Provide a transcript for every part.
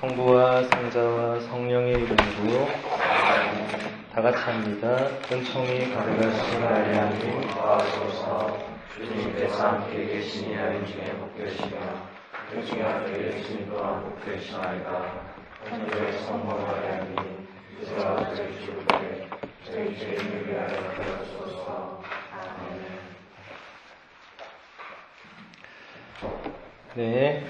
성부와 성자와 성령의 이름으로 다 같이 합니다. 은총이 가득하신 마리아님 도와주소서. 주님께서 함께 계시니 여인 중에 복되시며 그 중에 함께 예수님 또한 복되시나이다. 천주의 성모 마리아님 이제와 저희 죽을 때 저희 죄인을 위하여 도와주소서. 아멘. 네.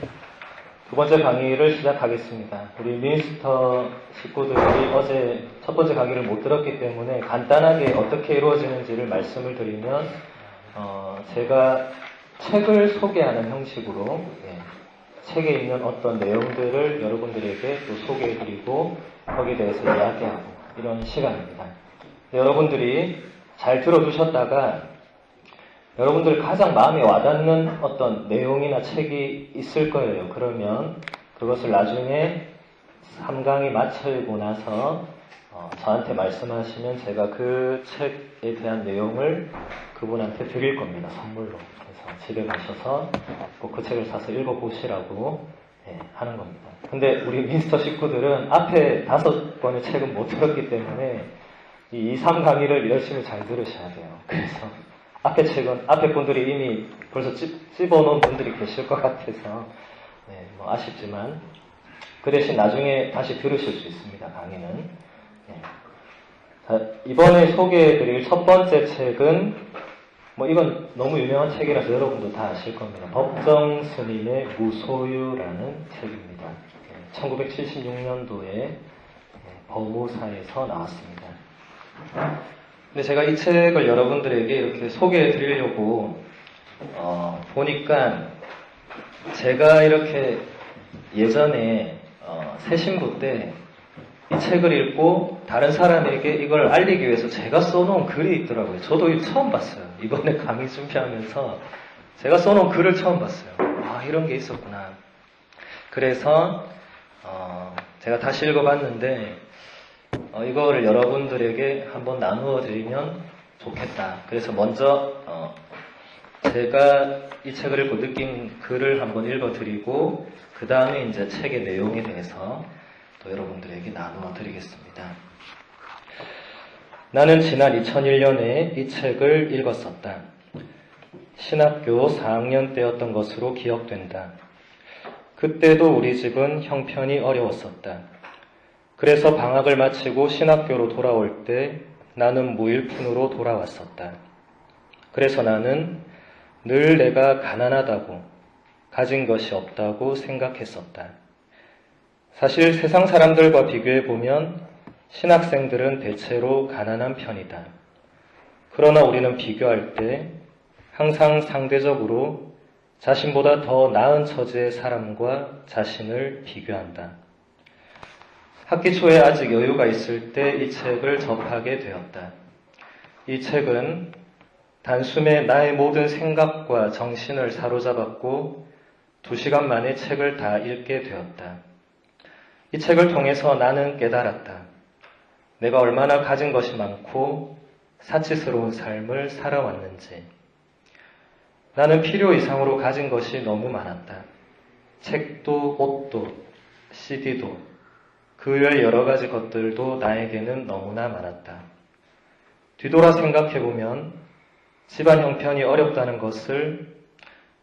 두 번째 강의를 시작하겠습니다. 우리 미니스터 식구들이 어제 첫 번째 강의를 못 들었기 때문에 간단하게 어떻게 이루어지는지를 말씀을 드리면, 제가 책을 소개하는 형식으로, 책에 있는 어떤 내용들을 여러분들에게 또 소개해드리고, 거기에 대해서 이야기하고, 이런 시간입니다. 여러분들이 잘 들어두셨다가, 여러분들 가장 마음에 와닿는 어떤 내용이나 책이 있을 거예요. 그러면 그것을 나중에 3강이 마치고 나서 저한테 말씀하시면 제가 그 책에 대한 내용을 그분한테 드릴 겁니다. 선물로. 그래서 집에 가셔서 꼭 그 책을 사서 읽어보시라고 하는 겁니다. 근데 우리 미니스터 식구들은 앞에 5권의 책은 못 들었기 때문에 이 2, 3강의를 열심히 잘 들으셔야 돼요. 그래서 앞에 책은, 앞에 분들이 이미 벌써 찝어놓은 분들이 계실 것 같아서, 아쉽지만, 그 대신 나중에 다시 들으실 수 있습니다, 강의는. 자, 이번에 소개해드릴 첫 번째 책은, 이건 너무 유명한 책이라서 여러분도 다 아실 겁니다. 법정 스님의 무소유라는 책입니다. 1976년도에 법무사에서 나왔습니다. 근데 제가 이 책을 여러분들에게 이렇게 소개해 드리려고 보니까 제가 이렇게 예전에 새 신부 때 이 책을 읽고 다른 사람에게 이걸 알리기 위해서 제가 써놓은 글이 있더라고요. 저도 이거 처음 봤어요. 이번에 강의 준비하면서 제가 써놓은 글을 처음 봤어요. 아, 이런 게 있었구나. 그래서 제가 다시 읽어봤는데 이거를 여러분들에게 한번 나누어 드리면 좋겠다. 그래서 먼저 제가 이 책을 읽고 느낀 글을 한번 읽어 드리고 그 다음에 이제 책의 내용에 대해서 또 여러분들에게 나누어 드리겠습니다. 나는 지난 2001년에 이 책을 읽었었다. 신학교 4학년 때였던 것으로 기억된다. 그때도 우리 집은 형편이 어려웠었다. 그래서 방학을 마치고 신학교로 돌아올 때 나는 무일푼으로 돌아왔었다. 그래서 나는 늘 내가 가난하다고, 가진 것이 없다고 생각했었다. 사실 세상 사람들과 비교해보면 신학생들은 대체로 가난한 편이다. 그러나 우리는 비교할 때 항상 상대적으로 자신보다 더 나은 처지의 사람과 자신을 비교한다. 학기 초에 아직 여유가 있을 때 이 책을 접하게 되었다. 이 책은 단숨에 나의 모든 생각과 정신을 사로잡았고 2시간 만에 책을 다 읽게 되었다. 이 책을 통해서 나는 깨달았다. 내가 얼마나 가진 것이 많고 사치스러운 삶을 살아왔는지. 나는 필요 이상으로 가진 것이 너무 많았다. 책도, 옷도, CD도, 그 외 여러 가지 것들도 나에게는 너무나 많았다. 뒤돌아 생각해보면 집안 형편이 어렵다는 것을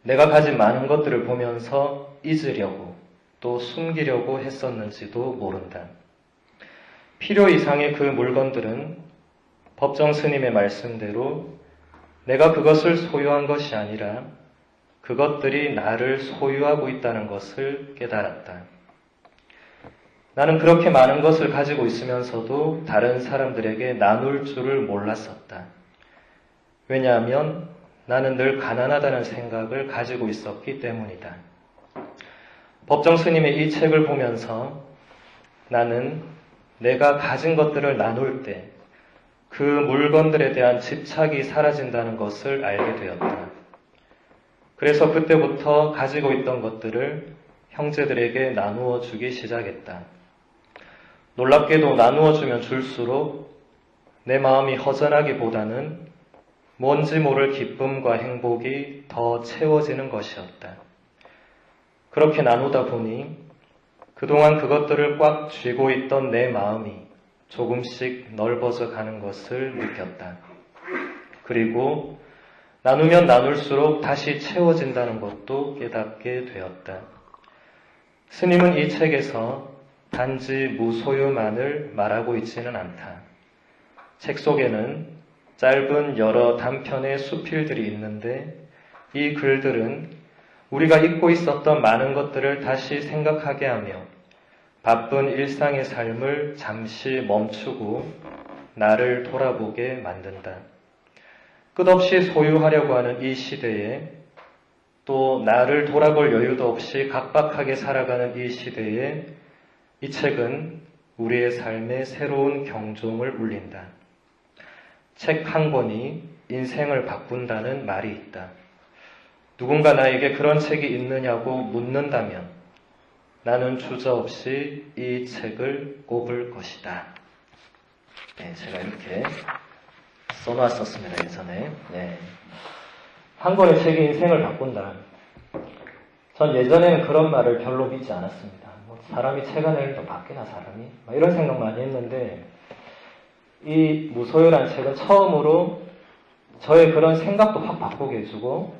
내가 가진 많은 것들을 보면서 잊으려고 또 숨기려고 했었는지도 모른다. 필요 이상의 그 물건들은 법정 스님의 말씀대로 내가 그것을 소유한 것이 아니라 그것들이 나를 소유하고 있다는 것을 깨달았다. 나는 그렇게 많은 것을 가지고 있으면서도 다른 사람들에게 나눌 줄을 몰랐었다. 왜냐하면 나는 늘 가난하다는 생각을 가지고 있었기 때문이다. 법정 스님의 이 책을 보면서 나는 내가 가진 것들을 나눌 때 그 물건들에 대한 집착이 사라진다는 것을 알게 되었다. 그래서 그때부터 가지고 있던 것들을 형제들에게 나누어 주기 시작했다. 놀랍게도 나누어 주면 줄수록 내 마음이 허전하기보다는 뭔지 모를 기쁨과 행복이 더 채워지는 것이었다. 그렇게 나누다 보니 그동안 그것들을 꽉 쥐고 있던 내 마음이 조금씩 넓어져 가는 것을 느꼈다. 그리고 나누면 나눌수록 다시 채워진다는 것도 깨닫게 되었다. 스님은 이 책에서 단지 무소유만을 말하고 있지는 않다. 책 속에는 짧은 여러 단편의 수필들이 있는데 이 글들은 우리가 잊고 있었던 많은 것들을 다시 생각하게 하며 바쁜 일상의 삶을 잠시 멈추고 나를 돌아보게 만든다. 끝없이 소유하려고 하는 이 시대에 또 나를 돌아볼 여유도 없이 각박하게 살아가는 이 시대에 이 책은 우리의 삶에 새로운 경종을 울린다. 책 한 권이 인생을 바꾼다는 말이 있다. 누군가 나에게 그런 책이 있느냐고 묻는다면 나는 주저없이 이 책을 꼽을 것이다. 네, 제가 이렇게 써놨었습니다, 예전에. 네. 한 권의 책이 인생을 바꾼다. 전 예전에는 그런 말을 별로 믿지 않았습니다. 사람이 책 안에 더 바뀌나, 사람이? 이런 생각 많이 했는데, 이 무소유란 책은 처음으로 저의 그런 생각도 확 바꾸게 해주고,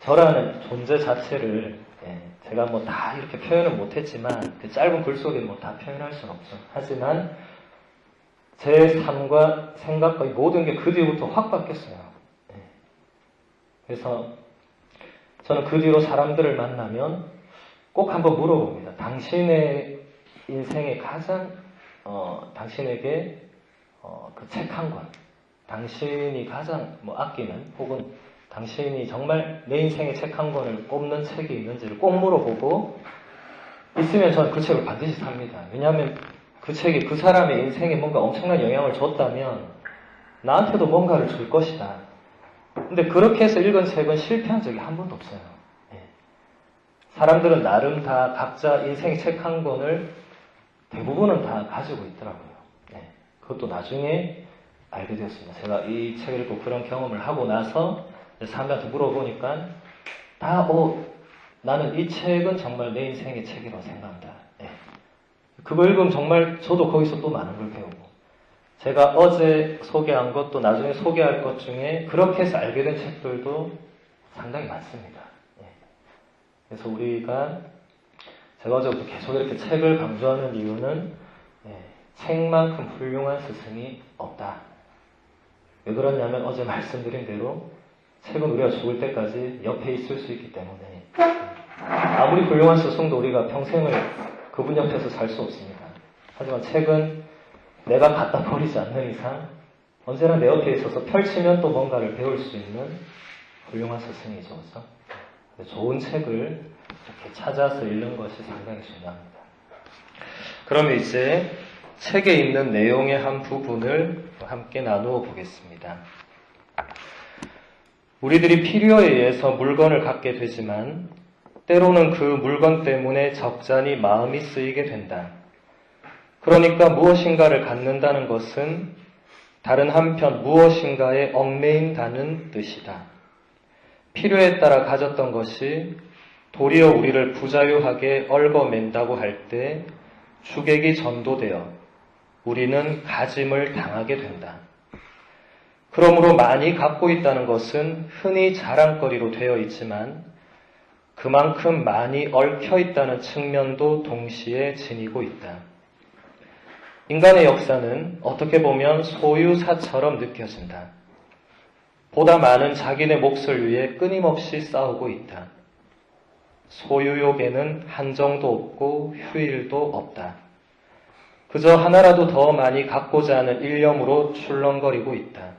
저라는 존재 자체를, 제가 다 이렇게 표현을 못했지만, 그 짧은 글 속에 다 표현할 수는 없죠. 하지만, 제 삶과 생각과 모든 게 그 뒤부터 확 바뀌었어요. 그래서 저는 그 뒤로 사람들을 만나면 꼭 한번 물어봅니다. 당신의 인생에 가장 당신에게 그 책 한 권, 당신이 가장 아끼는 혹은 당신이 정말 내 인생의 책 한 권을 꼽는 책이 있는지를 꼭 물어보고 있으면 저는 그 책을 반드시 삽니다. 왜냐하면 그 책이 그 사람의 인생에 뭔가 엄청난 영향을 줬다면 나한테도 뭔가를 줄 것이다. 근데 그렇게 해서 읽은 책은 실패한 적이 한 번도 없어요. 사람들은 나름 다 각자 인생의 책 한 권을 대부분은 다 가지고 있더라고요. 그것도 나중에 알게 되었습니다. 제가 이 책을 읽고 그런 경험을 하고 나서 사람들한테 물어보니까 다 나는 이 책은 정말 내 인생의 책이라고 생각한다. 그거 읽으면 정말 저도 거기서 또 많은 걸 배우고 제가 어제 소개한 것 또 나중에 소개할 것 중에 그렇게 해서 알게 된 책들도 상당히 많습니다. 그래서 우리가 제가 어제부터 계속 이렇게 책을 강조하는 이유는 책만큼 훌륭한 스승이 없다. 왜 그러냐면 어제 말씀드린 대로 책은 우리가 죽을 때까지 옆에 있을 수 있기 때문에 아무리 훌륭한 스승도 우리가 평생을 그분 옆에서 살 수 없습니다. 하지만 책은 내가 갖다 버리지 않는 이상 언제나 내 옆에 있어서 펼치면 또 뭔가를 배울 수 있는 훌륭한 스승이죠. 그래서 좋은 책을 이렇게 찾아서 읽는 것이 상당히 중요합니다. 그러면 이제 책에 있는 내용의 한 부분을 함께 나누어 보겠습니다. 우리들이 필요에 의해서 물건을 갖게 되지만 때로는 그 물건 때문에 적잖이 마음이 쓰이게 된다. 그러니까 무엇인가를 갖는다는 것은 다른 한편 무엇인가에 얽매인다는 뜻이다. 필요에 따라 가졌던 것이 도리어 우리를 부자유하게 얽어맨다고 할 때 주객이 전도되어 우리는 가짐을 당하게 된다. 그러므로 많이 갖고 있다는 것은 흔히 자랑거리로 되어 있지만 그만큼 많이 얽혀 있다는 측면도 동시에 지니고 있다. 인간의 역사는 어떻게 보면 소유사처럼 느껴진다. 보다 많은 자기네 몫을 위해 끊임없이 싸우고 있다. 소유욕에는 한정도 없고 휴일도 없다. 그저 하나라도 더 많이 갖고자 하는 일념으로 출렁거리고 있다.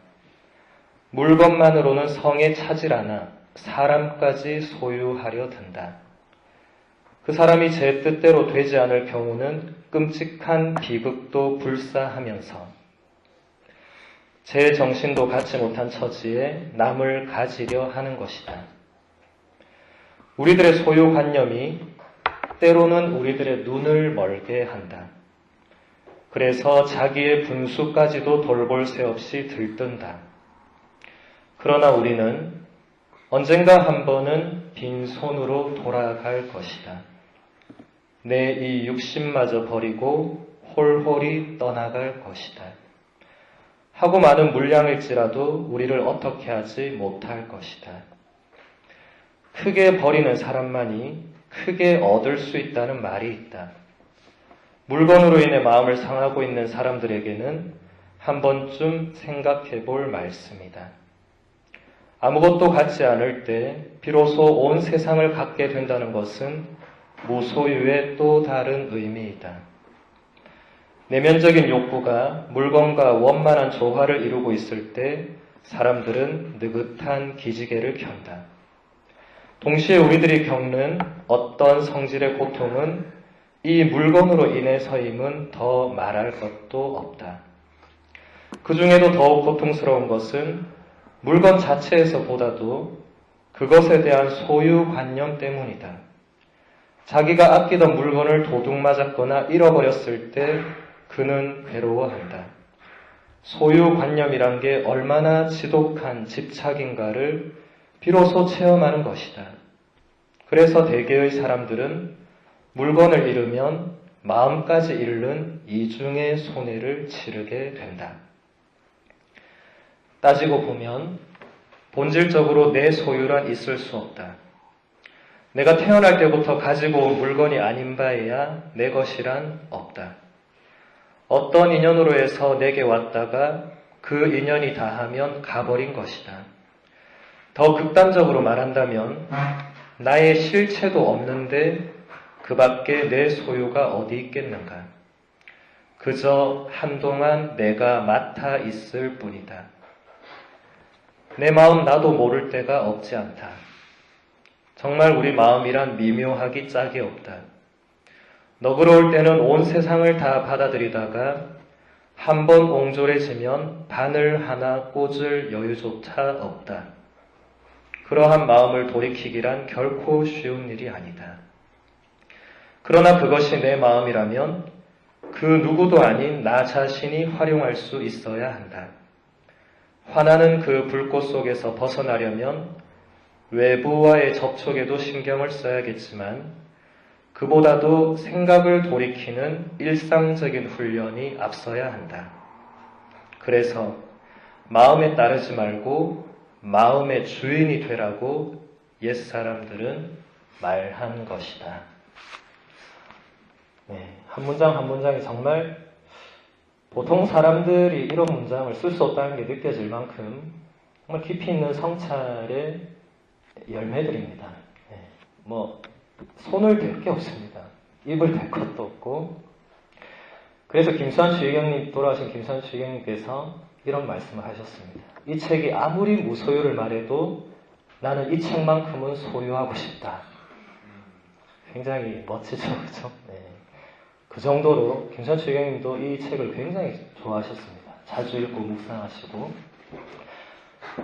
물건만으로는 성에 차질 않아 사람까지 소유하려 든다. 그 사람이 제 뜻대로 되지 않을 경우는 끔찍한 비극도 불사하면서 제 정신도 갖지 못한 처지에 남을 가지려 하는 것이다. 우리들의 소유관념이 때로는 우리들의 눈을 멀게 한다. 그래서 자기의 분수까지도 돌볼 새 없이 들뜬다. 그러나 우리는 언젠가 한 번은 빈손으로 돌아갈 것이다. 내 이 육신마저 버리고 홀홀히 떠나갈 것이다. 하고 많은 물량일지라도 우리를 어떻게 하지 못할 것이다. 크게 버리는 사람만이 크게 얻을 수 있다는 말이 있다. 물건으로 인해 마음을 상하고 있는 사람들에게는 한 번쯤 생각해 볼 말씀이다. 아무것도 갖지 않을 때 비로소 온 세상을 갖게 된다는 것은 무소유의 또 다른 의미이다. 내면적인 욕구가 물건과 원만한 조화를 이루고 있을 때 사람들은 느긋한 기지개를 켠다. 동시에 우리들이 겪는 어떤 성질의 고통은 이 물건으로 인해서임은 더 말할 것도 없다. 그 중에도 더욱 고통스러운 것은 물건 자체에서보다도 그것에 대한 소유관념 때문이다. 자기가 아끼던 물건을 도둑맞았거나 잃어버렸을 때 그는 괴로워한다. 소유관념이란 게 얼마나 지독한 집착인가를 비로소 체험하는 것이다. 그래서 대개의 사람들은 물건을 잃으면 마음까지 잃는 이중의 손해를 치르게 된다. 따지고 보면 본질적으로 내 소유란 있을 수 없다. 내가 태어날 때부터 가지고 온 물건이 아닌 바에야 내 것이란 없다. 어떤 인연으로 해서 내게 왔다가 그 인연이 다하면 가버린 것이다. 더 극단적으로 말한다면 나의 실체도 없는데 그 밖에 내 소유가 어디 있겠는가. 그저 한동안 내가 맡아 있을 뿐이다. 내 마음 나도 모를 때가 없지 않다. 정말 우리 마음이란 미묘하기 짝이 없다. 너그러울 때는 온 세상을 다 받아들이다가 한 번 옹졸해지면 바늘 하나 꽂을 여유조차 없다. 그러한 마음을 돌이키기란 결코 쉬운 일이 아니다. 그러나 그것이 내 마음이라면 그 누구도 아닌 나 자신이 활용할 수 있어야 한다. 화나는 그 불꽃 속에서 벗어나려면 외부와의 접촉에도 신경을 써야겠지만 그보다도 생각을 돌이키는 일상적인 훈련이 앞서야 한다. 그래서 마음에 따르지 말고 마음의 주인이 되라고 옛사람들은 말한 것이다. 네, 한 문장 한 문장이 정말 보통 사람들이 이런 문장을 쓸 수 없다는 게 느껴질 만큼 정말 깊이 있는 성찰의 열매들입니다. 네, 손을 댈 게 없습니다. 입을 댈 것도 없고. 그래서 돌아가신 김수환 주의경님께서 이런 말씀을 하셨습니다. 이 책이 아무리 무소유를 말해도 나는 이 책만큼은 소유하고 싶다. 굉장히 멋지죠, 그죠? 네. 그 정도로 김수환 주의경님도 이 책을 굉장히 좋아하셨습니다. 자주 읽고 묵상하시고.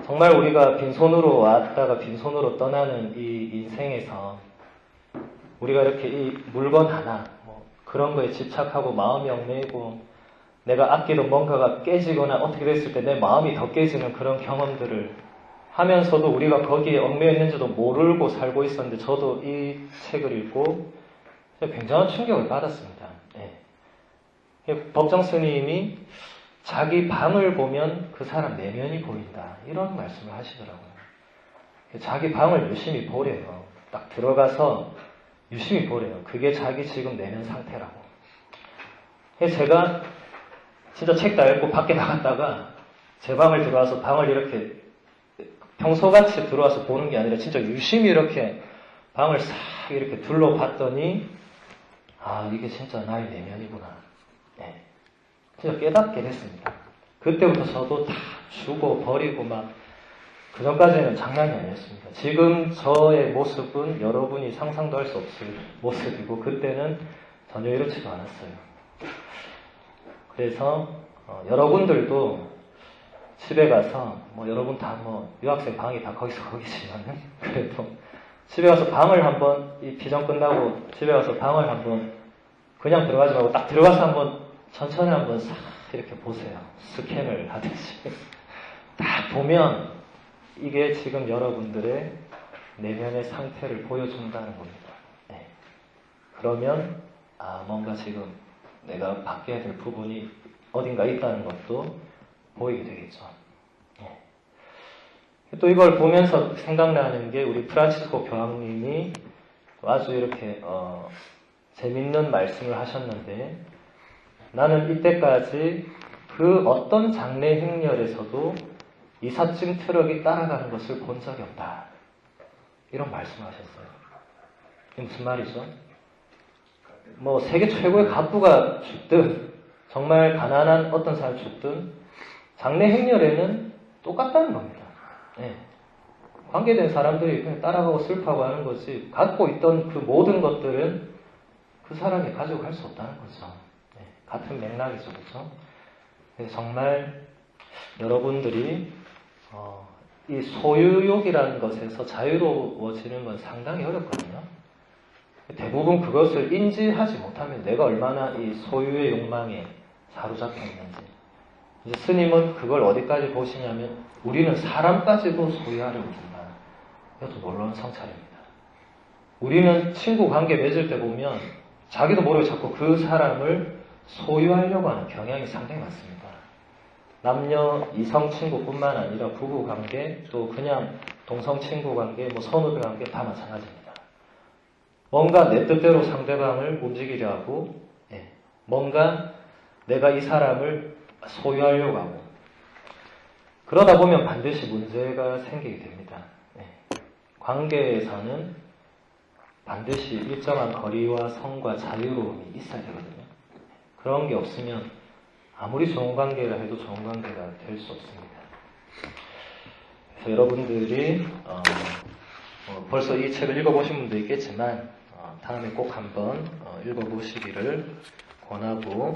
정말 우리가 빈손으로 왔다가 빈손으로 떠나는 이 인생에서 우리가 이렇게 이 물건 하나 그런 거에 집착하고 마음이 얽매이고 내가 아끼던 뭔가가 깨지거나 어떻게 됐을 때 내 마음이 더 깨지는 그런 경험들을 하면서도 우리가 거기에 얽매여 있는지도 모르고 살고 있었는데 저도 이 책을 읽고 굉장한 충격을 받았습니다. 네. 법정 스님이 자기 방을 보면 그 사람 내면이 보인다. 이런 말씀을 하시더라고요. 자기 방을 유심히 보래요. 딱 들어가서 유심히 보래요. 그게 자기 지금 내면 상태라고. 제가 진짜 책 다 읽고 밖에 나갔다가 제 방을 들어와서 방을 이렇게 평소같이 들어와서 보는 게 아니라 진짜 유심히 이렇게 방을 싹 이렇게 둘러봤더니 이게 진짜 나의 내면이구나. 네. 진짜 깨닫게 됐습니다. 그때부터 저도 다 주고 버리고 그 전까지는 장난이 아니었습니다. 지금 저의 모습은 여러분이 상상도 할 수 없을 모습이고 그때는 전혀 이렇지도 않았어요. 그래서 여러분들도 집에 가서 여러분 다 유학생 방이 다 거기지만은 그래도 집에 가서 방을 한번 이 비전 끝나고 집에 가서 방을 한번 그냥 들어가지 말고 딱 들어가서 한번 천천히 한번 싹 이렇게 보세요. 스캔을 하듯이 딱 보면 이게 지금 여러분들의 내면의 상태를 보여준다는 겁니다. 네. 그러면 뭔가 지금 내가 바뀌어야 될 부분이 어딘가 있다는 것도 보이게 되겠죠. 또 이걸 보면서 생각나는 게 우리 프란치스코 교황님이 아주 이렇게 재밌는 말씀을 하셨는데, 나는 이때까지 그 어떤 장례 행렬에서도 이삿짐 트럭이 따라가는 것을 본 적이 없다. 이런 말씀을 하셨어요. 이게 무슨 말이죠? 뭐 세계 최고의 갑부가 죽든 정말 가난한 어떤 사람이 죽든 장례 행렬에는 똑같다는 겁니다. 관계된 사람들이 그냥 따라가고 슬퍼하고 하는 거지, 갖고 있던 그 모든 것들은 그 사람이 가지고 갈 수 없다는 거죠. 같은 맥락이죠. 그렇죠? 정말 여러분들이 이 소유욕이라는 것에서 자유로워지는 건 상당히 어렵거든요. 대부분 그것을 인지하지 못하면 내가 얼마나 이 소유의 욕망에 사로잡혀 있는지. 이제 스님은 그걸 어디까지 보시냐면, 우리는 사람까지도 소유하려고 든다. 이것도 놀라운 성찰입니다. 우리는 친구 관계 맺을 때 보면 자기도 모르게 자꾸 그 사람을 소유하려고 하는 경향이 상당히 많습니다. 남녀 이성 친구뿐만 아니라 부부 관계, 또 그냥 동성 친구 관계, 뭐 선후배 관계 다 마찬가지입니다. 뭔가 내 뜻대로 상대방을 움직이려 하고, 뭔가 내가 이 사람을 소유하려고 하고, 그러다 보면 반드시 문제가 생기게 됩니다. 관계에서는 반드시 일정한 거리와 성과 자유로움이 있어야 되거든요. 그런 게 없으면 아무리 좋은 관계라 해도 좋은 관계가 될 수 없습니다. 그래서 여러분들이 벌써 이 책을 읽어보신 분도 있겠지만 다음에 꼭 한번 읽어보시기를 권하고,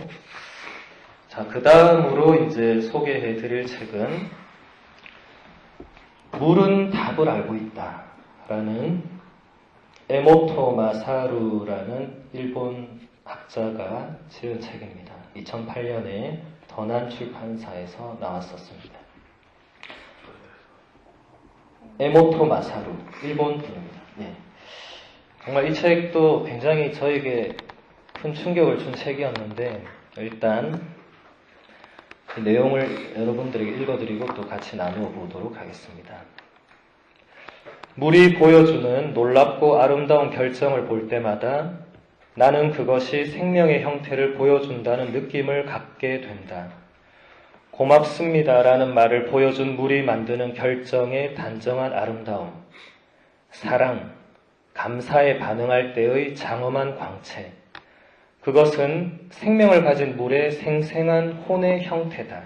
자, 그 다음으로 이제 소개해 드릴 책은 물은 답을 알고 있다 라는 에모토 마사루라는 일본 학자가 지은 책입니다. 2008년에 더난 출판사에서 나왔었습니다. 에모토 마사루, 일본 분입니다. 정말 이 책도 굉장히 저에게 큰 충격을 준 책이었는데, 일단 그 내용을 여러분들에게 읽어드리고 또 같이 나누어 보도록 하겠습니다. 물이 보여주는 놀랍고 아름다운 결정을 볼 때마다 나는 그것이 생명의 형태를 보여준다는 느낌을 갖게 된다. 고맙습니다라는 말을 보여준 물이 만드는 결정의 단정한 아름다움, 사랑, 감사에 반응할 때의 장엄한 광채, 그것은 생명을 가진 물의 생생한 혼의 형태다.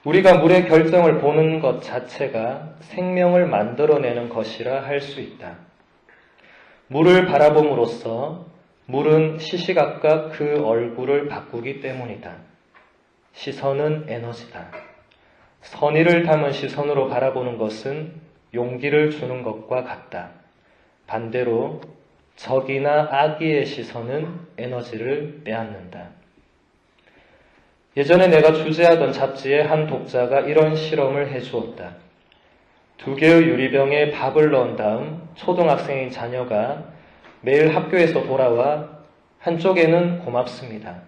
우리가 물의 결정을 보는 것 자체가 생명을 만들어내는 것이라 할 수 있다. 물을 바라봄으로써 물은 시시각각 그 얼굴을 바꾸기 때문이다. 시선은 에너지다. 선의를 담은 시선으로 바라보는 것은 용기를 주는 것과 같다. 반대로 적이나 악의의 시선은 에너지를 빼앗는다. 예전에 내가 주재하던 잡지의 한 독자가 이런 실험을 해주었다. 2개의 유리병에 밥을 넣은 다음 초등학생인 자녀가 매일 학교에서 돌아와 한쪽에는 고맙습니다.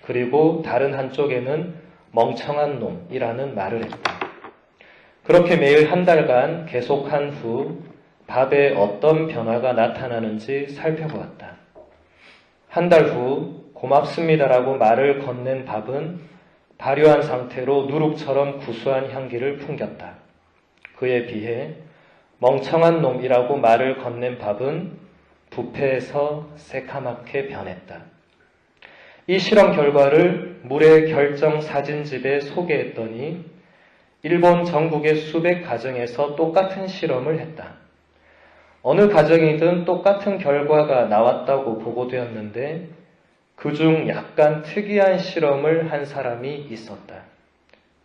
그리고 다른 한쪽에는 멍청한 놈이라는 말을 했다. 그렇게 매일 한 달간 계속한 후 밥에 어떤 변화가 나타나는지 살펴보았다. 한 달 후 고맙습니다라고 말을 건넨 밥은 발효한 상태로 누룩처럼 구수한 향기를 풍겼다. 그에 비해 멍청한 놈이라고 말을 건넨 밥은 부패해서 새카맣게 변했다. 이 실험 결과를 물의 결정 사진집에 소개했더니 일본 전국의 수백 가정에서 똑같은 실험을 했다. 어느 가정이든 똑같은 결과가 나왔다고 보고되었는데 그중 약간 특이한 실험을 한 사람이 있었다.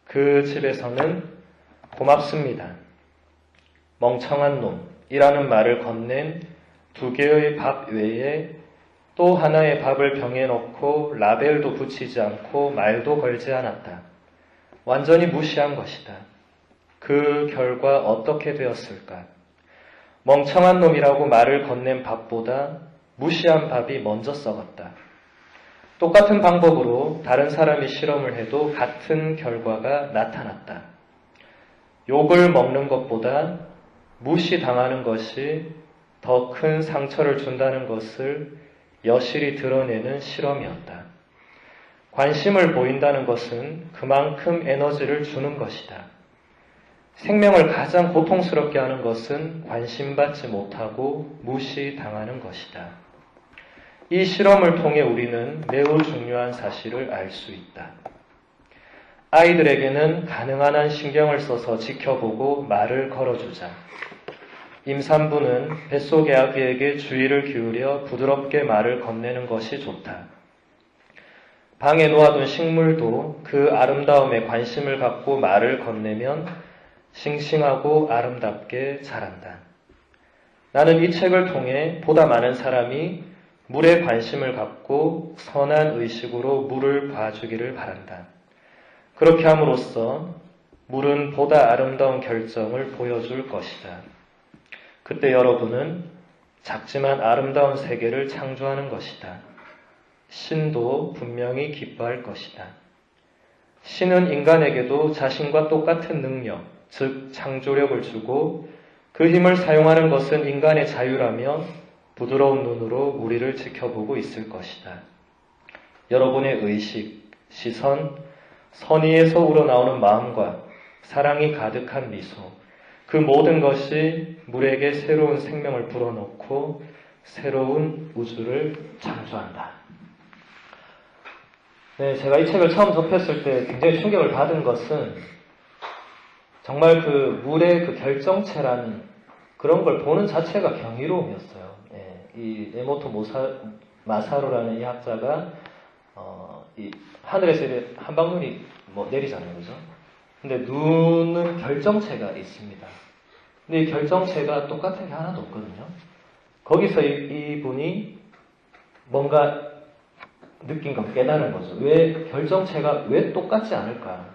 그 집에서는 고맙습니다, 멍청한 놈이라는 말을 건넨 2개의 밥 외에 또 하나의 밥을 병에 넣고 라벨도 붙이지 않고 말도 걸지 않았다. 완전히 무시한 것이다. 그 결과 어떻게 되었을까? 멍청한 놈이라고 말을 건넨 밥보다 무시한 밥이 먼저 썩었다. 똑같은 방법으로 다른 사람이 실험을 해도 같은 결과가 나타났다. 욕을 먹는 것보다 무시당하는 것이 더 큰 상처를 준다는 것을 여실히 드러내는 실험이었다. 관심을 보인다는 것은 그만큼 에너지를 주는 것이다. 생명을 가장 고통스럽게 하는 것은 관심받지 못하고 무시당하는 것이다. 이 실험을 통해 우리는 매우 중요한 사실을 알 수 있다. 아이들에게는 가능한 한 신경을 써서 지켜보고 말을 걸어주자. 임산부는 뱃속의 아기에게 주의를 기울여 부드럽게 말을 건네는 것이 좋다. 방에 놓아둔 식물도 그 아름다움에 관심을 갖고 말을 건네면 싱싱하고 아름답게 자란다. 나는 이 책을 통해 보다 많은 사람이 물에 관심을 갖고 선한 의식으로 물을 봐주기를 바란다. 그렇게 함으로써 물은 보다 아름다운 결정을 보여줄 것이다. 그때 여러분은 작지만 아름다운 세계를 창조하는 것이다. 신도 분명히 기뻐할 것이다. 신은 인간에게도 자신과 똑같은 능력, 즉 창조력을 주고 그 힘을 사용하는 것은 인간의 자유라며 부드러운 눈으로 우리를 지켜보고 있을 것이다. 여러분의 의식, 시선, 선의에서 우러나오는 마음과 사랑이 가득한 미소, 그 모든 것이 물에게 새로운 생명을 불어넣고 새로운 우주를 창조한다. 네, 제가 이 책을 처음 접했을 때 굉장히 충격을 받은 것은 정말 그 물의 그 결정체라는 그런 걸 보는 자체가 경이로움이었어요. 예, 이 에모토 마사루라는 이 학자가 이 하늘에서 한 방울이 내리잖아요, 그죠? 근데 눈은 결정체가 있습니다. 근데 이 결정체가 똑같은 게 하나도 없거든요. 거기서 이분이 뭔가 느낀 건 깨달은 거죠. 왜 결정체가 왜 똑같지 않을까?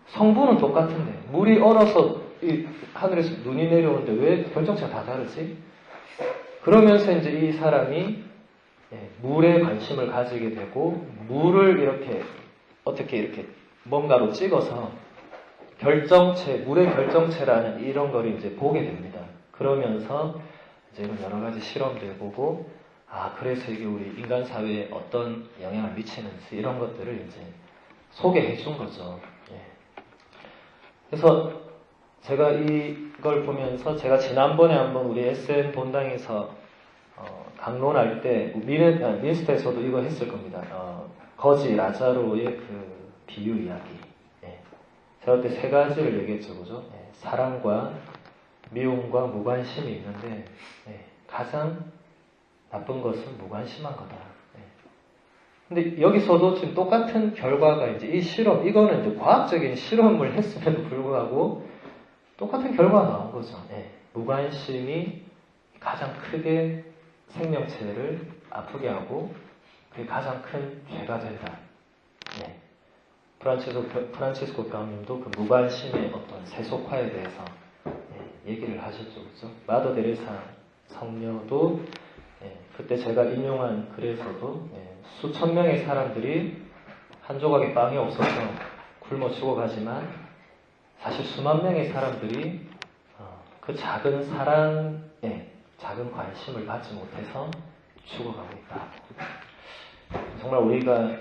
성분은 똑같은데 물이 얼어서 이 하늘에서 눈이 내려오는데 왜 결정체가 다 다르지? 그러면서 이제 이 사람이 물에 관심을 가지게 되고 물을 이렇게 어떻게 이렇게 뭔가로 찍어서 물의 결정체라는 이런 걸 이제 보게 됩니다. 그러면서 이제 여러 가지 실험도 해보고 그래서 이게 우리 인간 사회에 어떤 영향을 미치는지 이런 것들을 이제 소개해 준 거죠. 예. 그래서 제가 이걸 보면서 제가 지난번에 한번 우리 SM 본당에서 강론할 때 민스터에서도 이거 했을 겁니다. 거지 라자로의 그 비유 이야기. 예. 제가 그때 세 가지를 얘기했죠, 그죠? 예. 사랑과 미움과 무관심이 있는데 가장 나쁜 것은 무관심한 거다. 근데 여기서도 지금 똑같은 결과가 이제 이 실험, 이거는 이제 과학적인 실험을 했음에도 불구하고 똑같은 결과가 나온 거죠. 무관심이 가장 크게 생명체를 아프게 하고 그게 가장 큰 죄가 된다. 프란치스코 교황님도 그 무관심의 어떤 세속화에 대해서 얘기를 하셨죠, 그죠? 마더 데레사 성녀도 그때 제가 인용한 글에서도 수천 명의 사람들이 한 조각의 빵이 없어서 굶어 죽어가지만 사실 수만 명의 사람들이 그 작은 사랑에 작은 관심을 받지 못해서 죽어가고 있다. 정말 우리가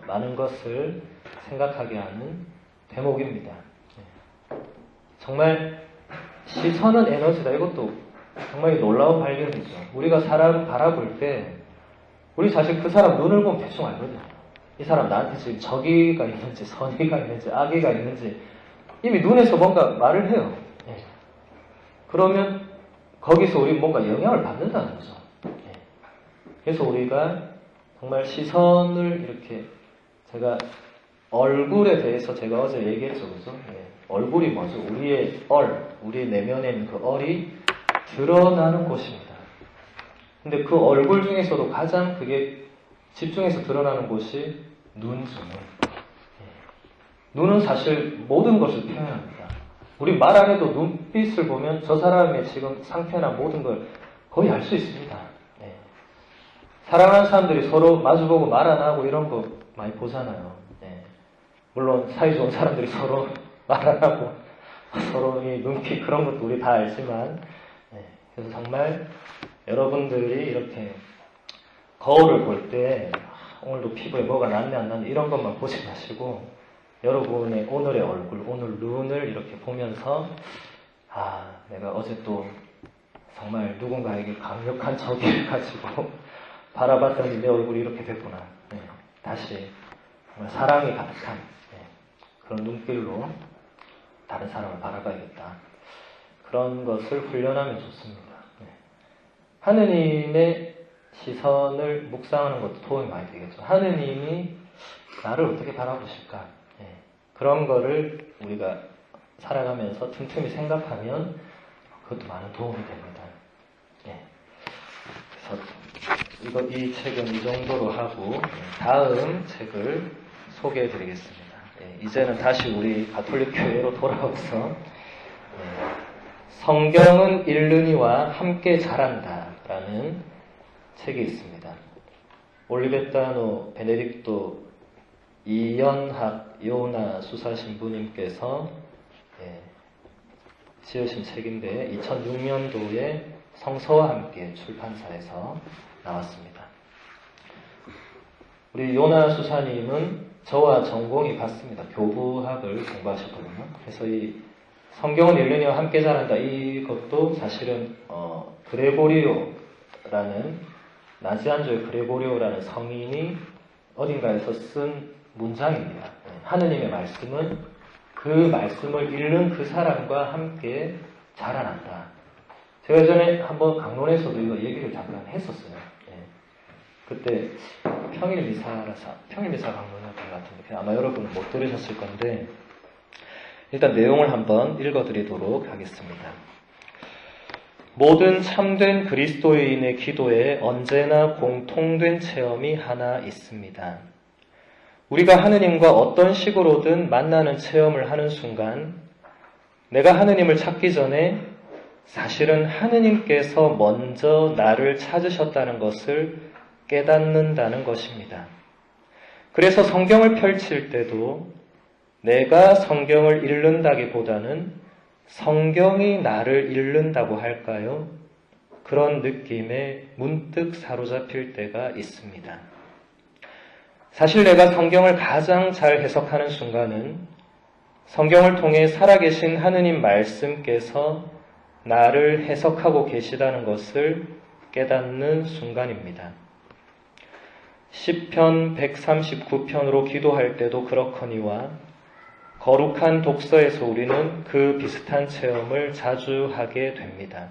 많은 것을 생각하게 하는 대목입니다. 정말 시선은 에너지다. 이것도 정말 놀라운 발견이죠. 우리가 사람 바라볼 때 우리 사실 그 사람 눈을 보면 대충 알거든요. 이 사람 나한테 지금 적의가 있는지 선의가 있는지 악의가 있는지 이미 눈에서 뭔가 말을 해요. 그러면 거기서 우리 뭔가 영향을 받는다는 거죠. 그래서 우리가 정말 시선을 이렇게 제가 얼굴에 대해서 제가 어제 얘기했죠, 그죠? 얼굴이 뭐죠? 우리의 내면에 있는 그 얼이 드러나는 곳입니다. 근데 그 얼굴 중에서도 가장 그게 집중해서 드러나는 곳이 눈이죠. 눈은 사실 모든 것을 표현합니다. 우리 말 안 해도 눈빛을 보면 저 사람의 지금 상태나 모든 걸 거의 알 수 있습니다. 사랑하는 사람들이 서로 마주보고 말 안 하고 이런 거 많이 보잖아요. 예. 물론 사이좋은 사람들이 서로 말 안 하고 서로 이 눈빛 그런 것도 우리 다 알지만, 예. 그래서 정말 여러분들이 이렇게 거울을 볼 때 오늘도 피부에 뭐가 났네 안 났네 이런 것만 보지 마시고 여러분의 오늘의 얼굴, 오늘 눈을 이렇게 보면서 내가 어제 또 정말 누군가에게 강력한 적을 가지고 바라봤더니 내 얼굴이 이렇게 됐구나. 네. 다시 정말 사랑이 가득한 그런 눈길로 다른 사람을 바라봐야겠다. 그런 것을 훈련하면 좋습니다. 네. 하느님의 시선을 묵상하는 것도 도움이 많이 되겠죠. 하느님이 나를 어떻게 바라보실까? 네. 그런 거를 우리가 살아가면서 틈틈이 생각하면 그것도 많은 도움이 됩니다. 네. 그래서 이 책은 이 정도로 하고 다음 책을 소개해 드리겠습니다. 네. 이제는 다시 우리 가톨릭 교회로 돌아와서 성경은 읽느니와 함께 자란다 라는 책이 있습니다. 올리베타노 베네딕토 이연학 요나 수사 신부님께서 지으신 책인데 2006년도에 성서와 함께 출판사에서 나왔습니다. 우리 요나 수사님은 저와 전공이 같습니다. 교부학을 공부하셨거든요. 그래서 이 성경은 읽느니와 함께 자란다 이것도 사실은 그레고리오라는 나지안조의 그레고리오라는 성인이 어딘가에서 쓴 문장입니다. 하느님의 말씀은 그 말씀을 읽는 그 사람과 함께 자라난다. 제가 예전에 한번 강론에서도 이거 얘기를 잠깐 했었어요. 그때 평일미사 강론이었던 것 같은데 아마 여러분은 못 들으셨을 건데 일단 내용을 한번 읽어드리도록 하겠습니다. 모든 참된 그리스도인의 기도에 언제나 공통된 체험이 하나 있습니다. 우리가 하느님과 어떤 식으로든 만나는 체험을 하는 순간 내가 하느님을 찾기 전에 사실은 하느님께서 먼저 나를 찾으셨다는 것을 깨닫는다는 것입니다. 그래서 성경을 펼칠 때도 내가 성경을 읽는다기보다는 성경이 나를 읽는다고 할까요? 그런 느낌에 문득 사로잡힐 때가 있습니다. 사실 내가 성경을 가장 잘 해석하는 순간은 성경을 통해 살아계신 하느님 말씀께서 나를 해석하고 계시다는 것을 깨닫는 순간입니다. 시편 139편으로 기도할 때도 그렇거니와 거룩한 독서에서 우리는 그 비슷한 체험을 자주 하게 됩니다.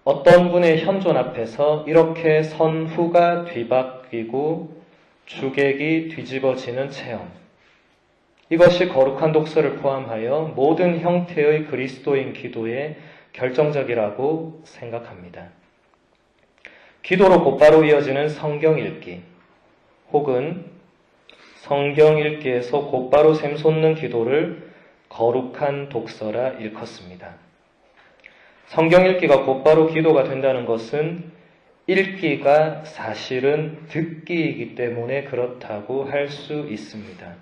어떤 분의 현존 앞에서 이렇게 선후가 뒤바뀌고 주객이 뒤집어지는 체험. 이것이 거룩한 독서를 포함하여 모든 형태의 그리스도인 기도에 결정적이라고 생각합니다. 기도로 곧바로 이어지는 성경 읽기, 혹은 성경 읽기에서 곧바로 샘솟는 기도를 거룩한 독서라 일컫습니다. 성경 읽기가 곧바로 기도가 된다는 것은 읽기가 사실은 듣기이기 때문에 그렇다고 할 수 있습니다.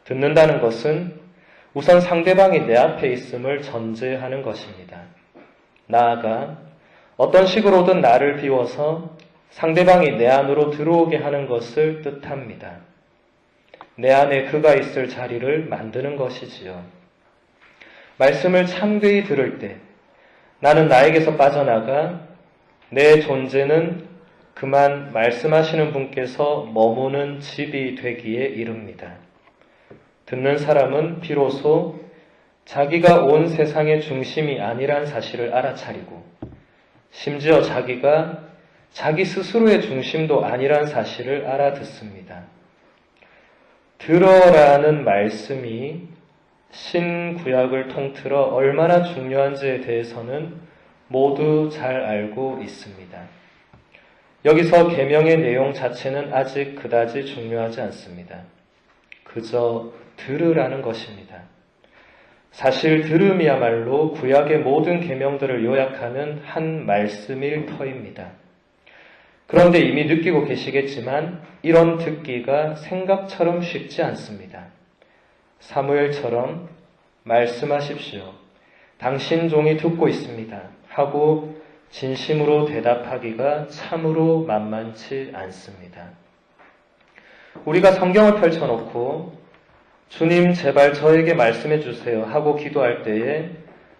듣는다는 것은 우선 상대방이 내 앞에 있음을 전제하는 것입니다. 나아가 어떤 식으로든 나를 비워서 상대방이 내 안으로 들어오게 하는 것을 뜻합니다. 내 안에 그가 있을 자리를 만드는 것이지요. 말씀을 참되이 들을 때 나는 나에게서 빠져나가 내 존재는 그만 말씀하시는 분께서 머무는 집이 되기에 이릅니다. 듣는 사람은 비로소 자기가 온 세상의 중심이 아니란 사실을 알아차리고 심지어 자기가 자기 스스로의 중심도 아니란 사실을 알아듣습니다. 들어라는 말씀이 신구약을 통틀어 얼마나 중요한지에 대해서는 모두 잘 알고 있습니다. 여기서 계명의 내용 자체는 아직 그다지 중요하지 않습니다. 그저 들으라는 것입니다. 사실 들음이야말로 구약의 모든 계명들을 요약하는 한 말씀일 터입니다. 그런데 이미 느끼고 계시겠지만 이런 듣기가 생각처럼 쉽지 않습니다. 사무엘처럼 말씀하십시오. 당신 종이 듣고 있습니다. 하고 진심으로 대답하기가 참으로 만만치 않습니다. 우리가 성경을 펼쳐놓고 주님 제발 저에게 말씀해 주세요 하고 기도할 때에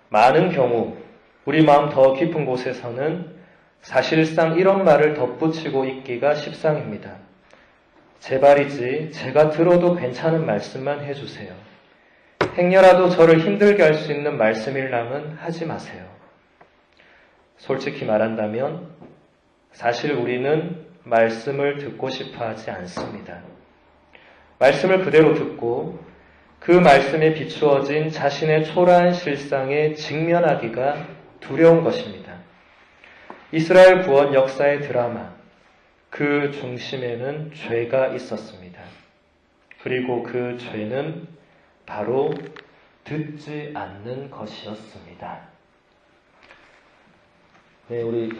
많은 경우 우리 마음 더 깊은 곳에서는 사실상 이런 말을 덧붙이고 있기가 십상입니다. 제발이지 제가 들어도 괜찮은 말씀만 해주세요. 행여라도 저를 힘들게 할 수 있는 말씀일랑은 하지 마세요. 솔직히 말한다면 사실 우리는 말씀을 듣고 싶어 하지 않습니다. 말씀을 그대로 듣고 그 말씀에 비추어진 자신의 초라한 실상에 직면하기가 두려운 것입니다. 이스라엘 구원 역사의 드라마, 그 중심에는 죄가 있었습니다. 그리고 그 죄는 바로 듣지 않는 것이었습니다. 네, 우리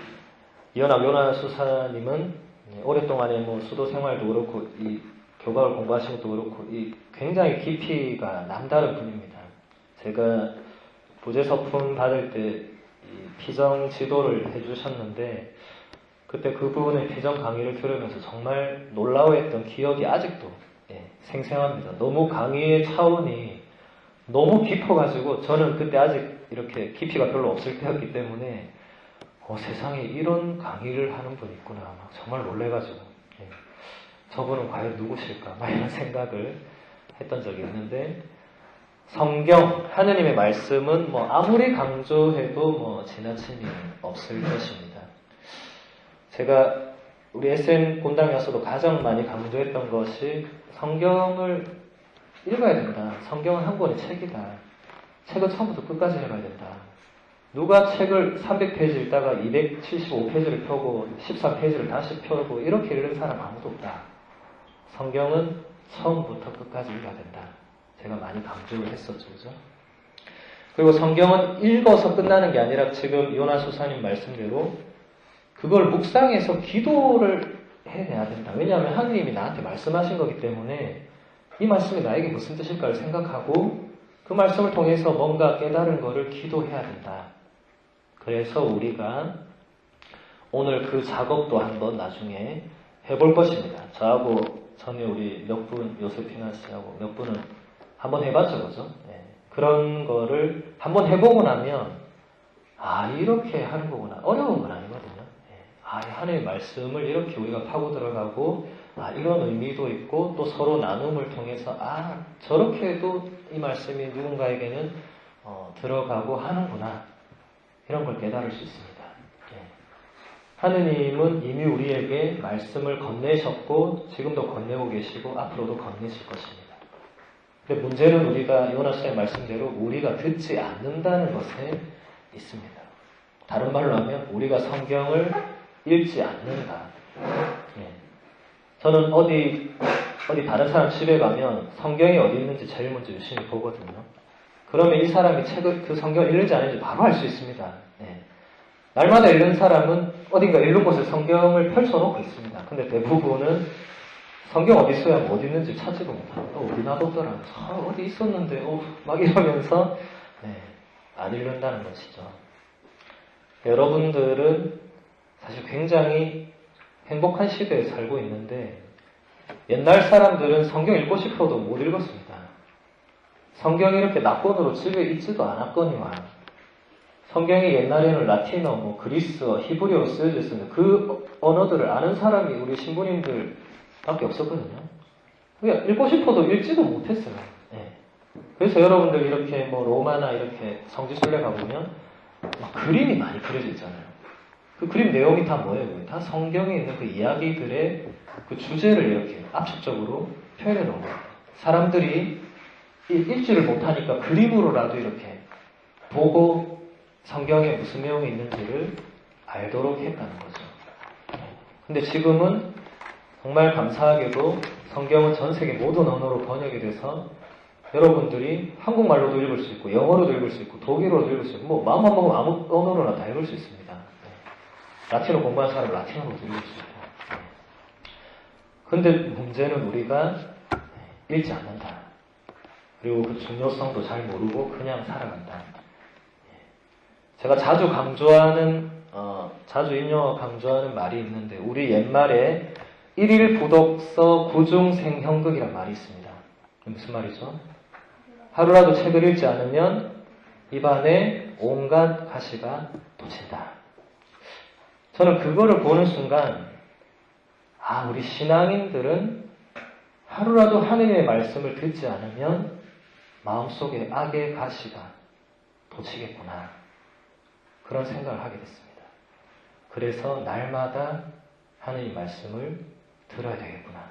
이현학 요나 수사님은 오랫동안의 수도 생활도 그렇고 이 교과를 공부하신 것도 그렇고 이 굉장히 깊이가 남다른 분입니다. 제가 부재서품 받을 때 이 피정 지도를 해주셨는데 그때 그 부분의 피정 강의를 들으면서 정말 놀라워했던 기억이 아직도 생생합니다. 너무 강의의 차원이 너무 깊어가지고 저는 그때 아직 이렇게 깊이가 별로 없을 때였기 때문에 세상에 이런 강의를 하는 분이 있구나 막 정말 놀래가지고 저분은 과연 누구실까 막 이런 생각을 했던 적이 있는데 성경 하느님의 말씀은 아무리 강조해도 지나침이 없을 것입니다. 제가 우리 SN 본당에 와서도 가장 많이 강조했던 것이 성경을 읽어야 된다. 성경은 한 권의 책이다. 책은 처음부터 끝까지 읽어야 된다. 누가 책을 300페이지 읽다가 275페이지를 펴고 13페이지를 다시 펴고 이렇게 읽는 사람 아무도 없다. 성경은 처음부터 끝까지 읽어야 된다. 제가 많이 강조를 했었죠. 그죠? 그리고 성경은 읽어서 끝나는 게 아니라 지금 요나 수사님 말씀대로 그걸 묵상해서 기도를 해내야 된다. 왜냐하면 하느님이 나한테 말씀하신 거기 때문에 이 말씀이 나에게 무슨 뜻일까를 생각하고 그 말씀을 통해서 뭔가 깨달은 거를 기도해야 된다. 그래서 우리가 오늘 그 작업도 한번 나중에 해볼 것입니다. 저하고 전에 우리 몇 분, 요세피나 씨하고 몇 분은 한번 해봤죠, 그죠? 그런 거를 한번 해보고 나면 이렇게 하는 거구나. 어려운 건 아니거든요. 하나님의 말씀을 이렇게 우리가 파고 들어가고 이런 의미도 있고 또 서로 나눔을 통해서 저렇게도 이 말씀이 누군가에게는 들어가고 하는구나. 이런 걸 깨달을 수 있습니다. 하느님은 이미 우리에게 말씀을 건네셨고 지금도 건네고 계시고 앞으로도 건네실 것입니다. 근데 문제는 우리가 요나스의 말씀대로 우리가 듣지 않는다는 것에 있습니다. 다른 말로 하면 우리가 성경을 읽지 않는다. 저는 어디 다른 사람 집에 가면 성경이 어디 있는지 제일 먼저 유심히 보거든요. 그러면 이 사람이 그 성경을 읽는지 아닌지 바로 알 수 있습니다. 날마다 읽는 사람은 어딘가 읽는 곳에 성경을 펼쳐놓고 있습니다. 근데 대부분은 성경 어디 있어야 어디 있는지 찾지도 못하고 어디 놔뒀더라. 어디 있었는데 막 이러면서 안 읽는다는 것이죠. 여러분들은 사실 굉장히 행복한 시대에 살고 있는데 옛날 사람들은 성경 읽고 싶어도 못 읽었습니다. 성경이 이렇게 낙본으로 집에 있지도 않았거니와 성경이 옛날에는 라틴어, 그리스어, 히브리어로 쓰여져 있었는데 그 언어들을 아는 사람이 우리 신부님들밖에 없었거든요. 그러니까 읽고 싶어도 읽지도 못했어요. 그래서 여러분들 이렇게 로마나 이렇게 성지순례 가보면 그림이 많이 그려져 있잖아요. 그 그림 내용이 다 뭐예요? 다 성경에 있는 그 이야기들의 그 주제를 이렇게 압축적으로 표현해 놓은 거예요. 사람들이 읽지를 못하니까 그림으로라도 이렇게 보고 성경에 무슨 내용이 있는지를 알도록 했다는 거죠. 근데 지금은 정말 감사하게도 성경은 전 세계 모든 언어로 번역이 돼서 여러분들이 한국말로도 읽을 수 있고 영어로도 읽을 수 있고 독일어로도 읽을 수 있고 마음만 먹으면 아무 언어로나 다 읽을 수 있습니다. 라틴어 공부하는 사람 라틴어로도 읽을 수 있고 근데 문제는 우리가 읽지 않는다. 그리고 그 중요성도 잘 모르고 그냥 살아간다. 제가 자주 인용하고 강조하는 말이 있는데, 우리 옛말에 일일 부독서 구중생형극이란 말이 있습니다. 무슨 말이죠? 하루라도 책을 읽지 않으면 입안에 온갖 가시가 돋친다. 저는 그거를 보는 순간, 우리 신앙인들은 하루라도 하느님의 말씀을 듣지 않으면 마음속에 악의 가시가 돋치겠구나. 그런 생각을 하게 됐습니다. 그래서 날마다 하느님 말씀을 들어야 되겠구나.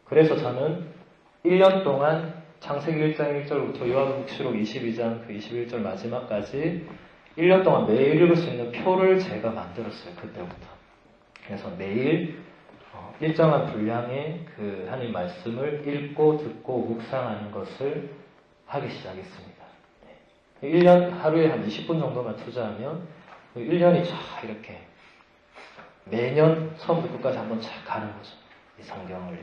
그래서 저는 1년 동안 창세기 1장 1절부터 요한복음록 22장 그 21절 마지막까지 1년 동안 매일 읽을 수 있는 표를 제가 만들었어요. 그때부터. 그래서 매일 일정한 분량의 그 하나님 말씀을 읽고 듣고 묵상하는 것을 하기 시작했습니다. 1년 하루에 한 20분 정도만 투자하면 1년이 쫙 이렇게 매년 처음부터 끝까지 한번 쫙 가는 거죠. 이 성경을.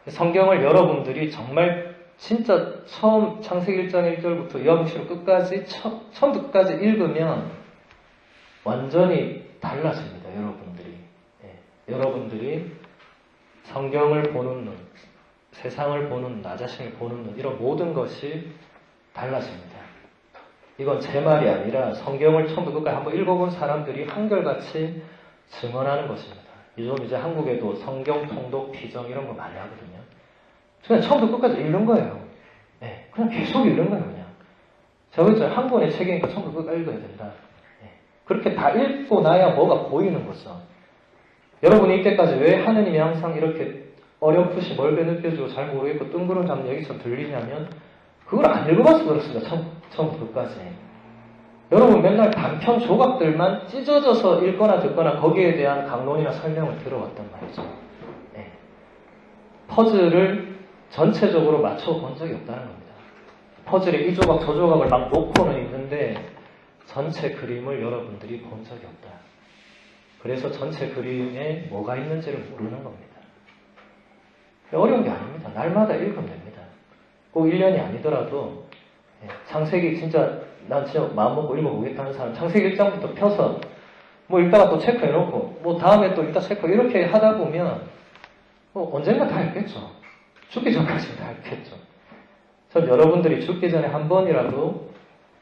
성경을 여러분들이 정말 진짜 처음 창세기 1장 1절부터 요한복음 끝까지 처음부터 끝까지 읽으면 완전히 달라집니다. 여러분들이 성경을 보는 눈, 세상을 보는 눈, 나 자신을 보는 눈, 이런 모든 것이 달라집니다. 이건 제 말이 아니라 성경을 처음부터 끝까지 한번 읽어본 사람들이 한결같이 증언하는 것입니다. 요즘 이제 한국에도 성경 통독 피정 이런 거 많이 하거든요. 그냥 처음부터 끝까지 읽는 거예요. 그냥 계속 읽는 거예요, 그냥. 제가 그랬잖아요. 한 권의 책이니까 처음부터 끝까지 읽어야 된다. 그렇게 다 읽고 나야 뭐가 보이는 거죠. 여러분이 이때까지 왜 하느님이 항상 이렇게 어렴풋이 멀게 느껴지고 잘 모르겠고 뜬구름 잡는 얘기처럼 들리냐면 그걸 안 읽어봐서 그렇습니다. 처음부터 끝까지. 여러분 맨날 단편 조각들만 찢어져서 읽거나 듣거나 거기에 대한 강론이나 설명을 들어왔단 말이죠. 퍼즐을 전체적으로 맞춰본 적이 없다는 겁니다. 퍼즐에 이 조각 저 조각을 막 놓고는 있는데 전체 그림을 여러분들이 본 적이 없다. 그래서 전체 그림에 뭐가 있는지를 모르는 겁니다. 어려운 게 아닙니다. 날마다 읽으면 됩니다. 꼭 1년이 아니더라도 창세기 난 진짜 마음먹고 읽어보겠다는 사람 창세기 1장부터 펴서 뭐 읽다가 또 체크해놓고 뭐 다음에 또 읽다 체크 이렇게 하다 보면 언젠가 다 읽겠죠. 죽기 전까지는 다 읽겠죠. 전 여러분들이 죽기 전에 한 번이라도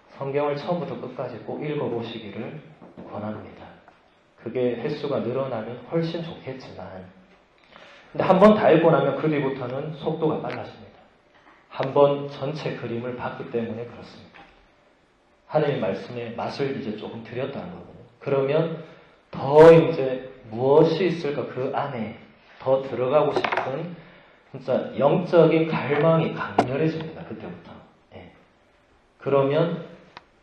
성경을 처음부터 끝까지 꼭 읽어보시기를 권합니다. 그게 횟수가 늘어나면 훨씬 좋겠지만 근데 한 번 다 읽고 나면 그 뒤부터는 속도가 빨라집니다. 한 번 전체 그림을 봤기 때문에 그렇습니다. 하나님의 말씀에 맛을 이제 조금 들였다는 거거든요. 그러면 더 이제 무엇이 있을까 그 안에 더 들어가고 싶은 진짜 영적인 갈망이 강렬해집니다. 그때부터. 그러면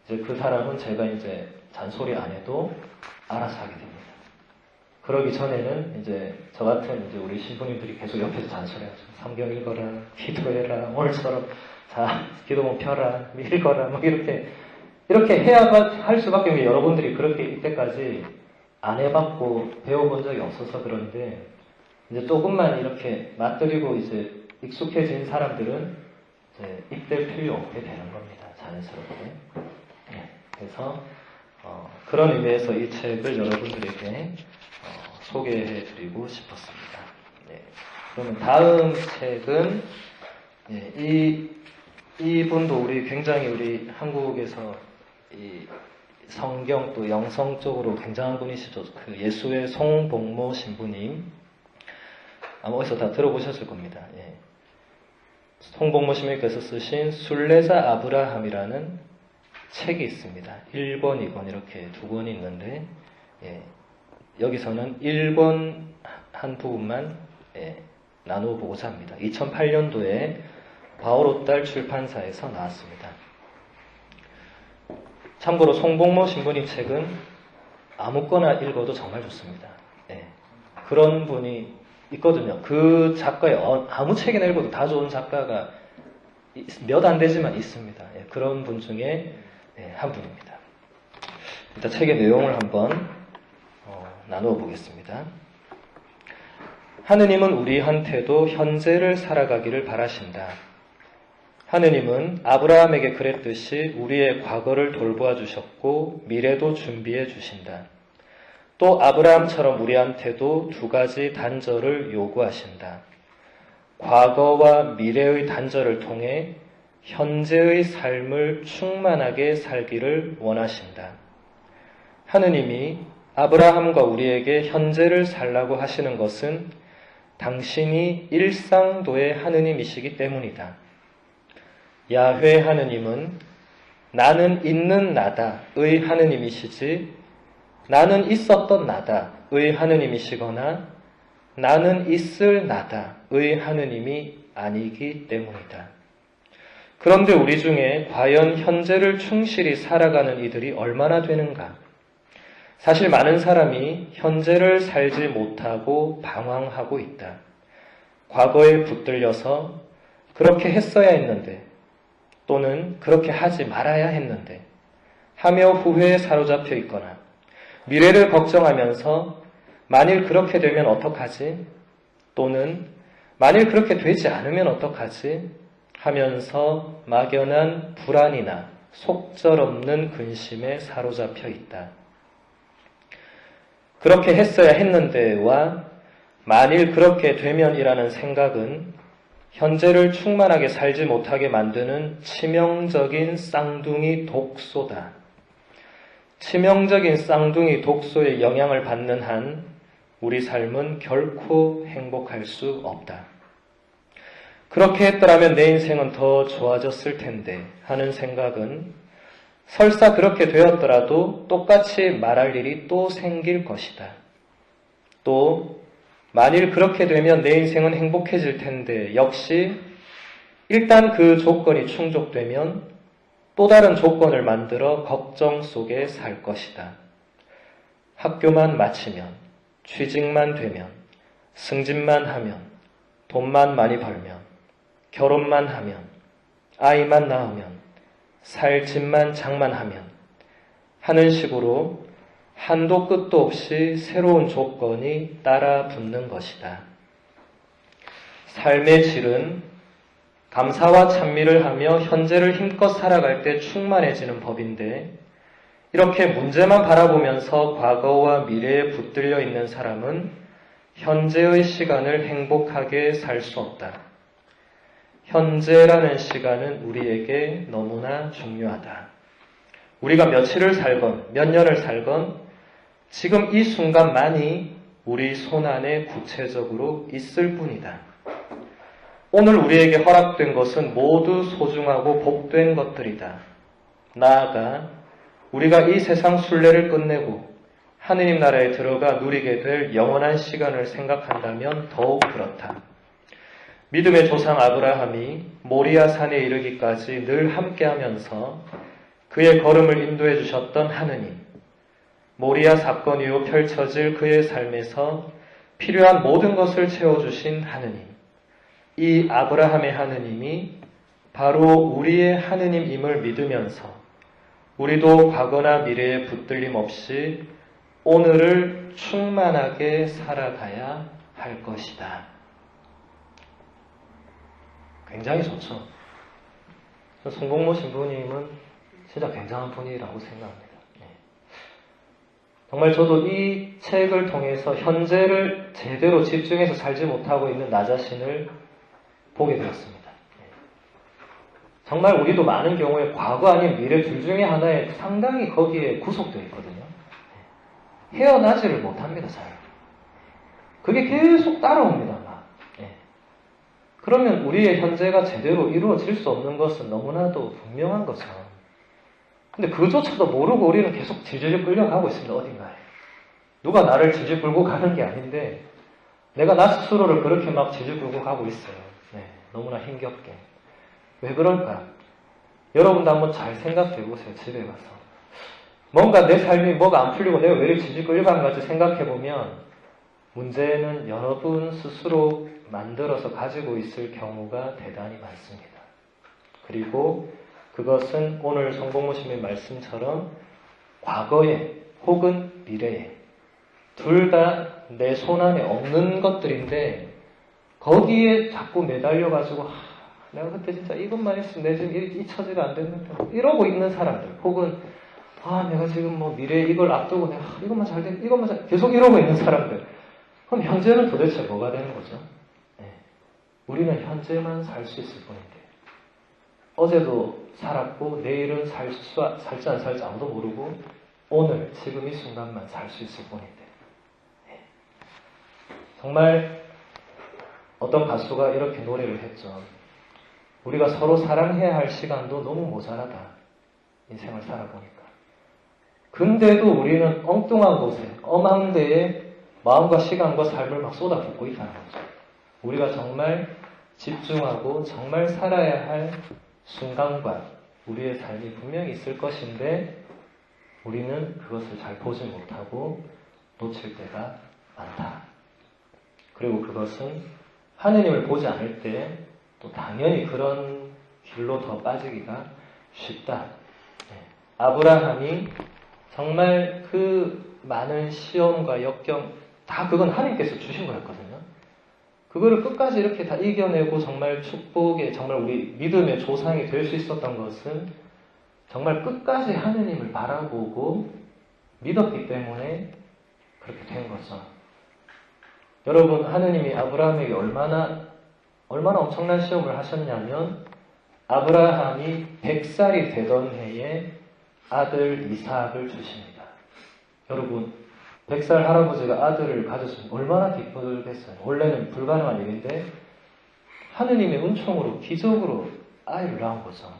이제 그 사람은 제가 이제 잔소리 안 해도 알아서 하게 됩니다. 그러기 전에는 이제 저 같은 이제 우리 신부님들이 계속 옆에서 잔소리하죠. 성경 읽어라, 기도해라, 오늘처럼 자 기도문 펴라, 읽어라, 뭐 이렇게 해야 할 수밖에 없는 게 여러분들이 그렇게 이때까지 안 해봤고 배워본 적이 없어서 그런데 이제 조금만 이렇게 맛들이고 이제 익숙해진 사람들은 이제 입댈 필요 없게 되는 겁니다. 자연스럽게. 그래서 그런 의미에서 이 책을 여러분들에게 소개해드리고 싶었습니다. 그러면 다음 책은 이분도 굉장히 우리 한국에서 이 성경 또 영성 쪽으로 굉장한 분이시죠. 그 예수의 송복모 신부님 아마 어디서 다 들어보셨을 겁니다. 송복모 신부님께서 쓰신 순례자 아브라함이라는 책이 있습니다. 1권, 2권 이렇게 두 권이 있는데 여기서는 1권 한 부분만 나누어 보고자 합니다. 2008년도에 바오롯달 출판사에서 나왔습니다. 참고로 송복모 신부님 책은 아무거나 읽어도 정말 좋습니다. 그런 분이 있거든요. 그 작가의 아무 책이나 읽어도 다 좋은 작가가 몇 안 되지만 있습니다. 그런 분 중에 한 분입니다. 일단 책의 내용을 한번 나누어 보겠습니다. 하느님은 우리한테도 현재를 살아가기를 바라신다. 하느님은 아브라함에게 그랬듯이 우리의 과거를 돌보아 주셨고 미래도 준비해 주신다. 또 아브라함처럼 우리한테도 두 가지 단절을 요구하신다. 과거와 미래의 단절을 통해 현재의 삶을 충만하게 살기를 원하신다. 하느님이 아브라함과 우리에게 현재를 살라고 하시는 것은 당신이 일상도의 하느님이시기 때문이다. 야훼 하느님은 나는 있는 나다의 하느님이시지 나는 있었던 나다의 하느님이시거나 나는 있을 나다의 하느님이 아니기 때문이다. 그런데 우리 중에 과연 현재를 충실히 살아가는 이들이 얼마나 되는가? 사실 많은 사람이 현재를 살지 못하고 방황하고 있다. 과거에 붙들려서 그렇게 했어야 했는데 또는 그렇게 하지 말아야 했는데 하며 후회에 사로잡혀 있거나 미래를 걱정하면서 만일 그렇게 되면 어떡하지? 또는 만일 그렇게 되지 않으면 어떡하지? 하면서 막연한 불안이나 속절없는 근심에 사로잡혀 있다. 그렇게 했어야 했는데와 만일 그렇게 되면이라는 생각은 현재를 충만하게 살지 못하게 만드는 치명적인 쌍둥이 독소다. 치명적인 쌍둥이 독소의 영향을 받는 한 우리 삶은 결코 행복할 수 없다. 그렇게 했더라면 내 인생은 더 좋아졌을 텐데 하는 생각은 설사 그렇게 되었더라도 똑같이 말할 일이 또 생길 것이다. 또 만일 그렇게 되면 내 인생은 행복해질 텐데 역시 일단 그 조건이 충족되면 또 다른 조건을 만들어 걱정 속에 살 것이다. 학교만 마치면, 취직만 되면, 승진만 하면, 돈만 많이 벌면, 결혼만 하면, 아이만 낳으면, 살 집만 장만하면 하는 식으로 한도 끝도 없이 새로운 조건이 따라 붙는 것이다. 삶의 질은 감사와 찬미를 하며 현재를 힘껏 살아갈 때 충만해지는 법인데 이렇게 문제만 바라보면서 과거와 미래에 붙들려 있는 사람은 현재의 시간을 행복하게 살 수 없다. 현재라는 시간은 우리에게 너무나 중요하다. 우리가 며칠을 살건 몇 년을 살건 지금 이 순간만이 우리 손안에 구체적으로 있을 뿐이다. 오늘 우리에게 허락된 것은 모두 소중하고 복된 것들이다. 나아가 우리가 이 세상 순례를 끝내고 하느님 나라에 들어가 누리게 될 영원한 시간을 생각한다면 더욱 그렇다. 믿음의 조상 아브라함이 모리아 산에 이르기까지 늘 함께하면서 그의 걸음을 인도해 주셨던 하느님, 모리아 사건 이후 펼쳐질 그의 삶에서 필요한 모든 것을 채워주신 하느님, 이 아브라함의 하느님이 바로 우리의 하느님임을 믿으면서 우리도 과거나 미래에 붙들림 없이 오늘을 충만하게 살아가야 할 것이다. 굉장히 좋죠. 송복모 신부님은 진짜 굉장한 분이라고 생각합니다. 정말 저도 이 책을 통해서 현재를 제대로 집중해서 살지 못하고 있는 나 자신을 보게 되었습니다. 정말 우리도 많은 경우에 과거 아닌 미래 둘 중에 하나에 상당히 거기에 구속되어 있거든요. 헤어나지를 못합니다, 잘. 그게 계속 따라옵니다. 그러면 우리의 현재가 제대로 이루어질 수 없는 것은 너무나도 분명한 거죠. 근데 그조차도 모르고 우리는 계속 질질 끌려가고 있습니다. 어딘가에. 누가 나를 질질 끌고 가는 게 아닌데 내가 나 스스로를 그렇게 막 질질 끌고 가고 있어요. 너무나 힘겹게. 왜 그럴까? 여러분도 한번 잘 생각해 보세요. 집에 가서. 뭔가 내 삶이 뭐가 안 풀리고 내가 왜 이렇게 질질 끌려가는가 생각해 보면 문제는 여러분 스스로 만들어서 가지고 있을 경우가 대단히 많습니다. 그리고 그것은 오늘 송복모 신부의 말씀처럼 과거에 혹은 미래에 둘 다 내 손안에 없는 것들인데 거기에 자꾸 매달려가지고 내가 그때 진짜 이것만 했으면 내 지금 이 처지가 안 됐는데 이러고 있는 사람들 혹은 내가 지금 뭐 미래에 이걸 앞두고 내가 이것만 잘 돼, 이것만 잘 계속 이러고 있는 사람들. 그럼 현재는 도대체 뭐가 되는 거죠? 네. 우리는 현재만 살 수 있을 뿐인데 어제도 살았고 내일은 살지 안 살지 아무도 모르고 오늘 지금 이 순간만 살 수 있을 뿐인데 네. 정말 어떤 가수가 이렇게 노래를 했죠. 우리가 서로 사랑해야 할 시간도 너무 모자라다. 인생을 살아보니까. 근데도 우리는 엉뚱한 곳에, 엄한 데에 마음과 시간과 삶을 막 쏟아붓고 있다는 거죠. 우리가 정말 집중하고 정말 살아야 할 순간과 우리의 삶이 분명히 있을 것인데 우리는 그것을 잘 보지 못하고 놓칠 때가 많다. 그리고 그것은 하느님을 보지 않을 때 또 당연히 그런 길로 더 빠지기가 쉽다. 아브라함이 정말 그 많은 시험과 역경 다 그건 하나님께서 주신 거였거든요. 그거를 끝까지 이렇게 다 이겨내고 정말 축복의 정말 우리 믿음의 조상이 될 수 있었던 것은 정말 끝까지 하느님을 바라보고 믿었기 때문에 그렇게 된 거죠. 여러분, 하느님이 아브라함에게 얼마나 엄청난 시험을 하셨냐면 아브라함이 100살이 되던 해에 아들 이삭을 주십니다. 여러분, 100살 할아버지가 아들을 가졌으면 얼마나 기쁘겠어요. 원래는 불가능한 일인데 하느님의 은총으로 기적으로 아이를 낳은 거죠.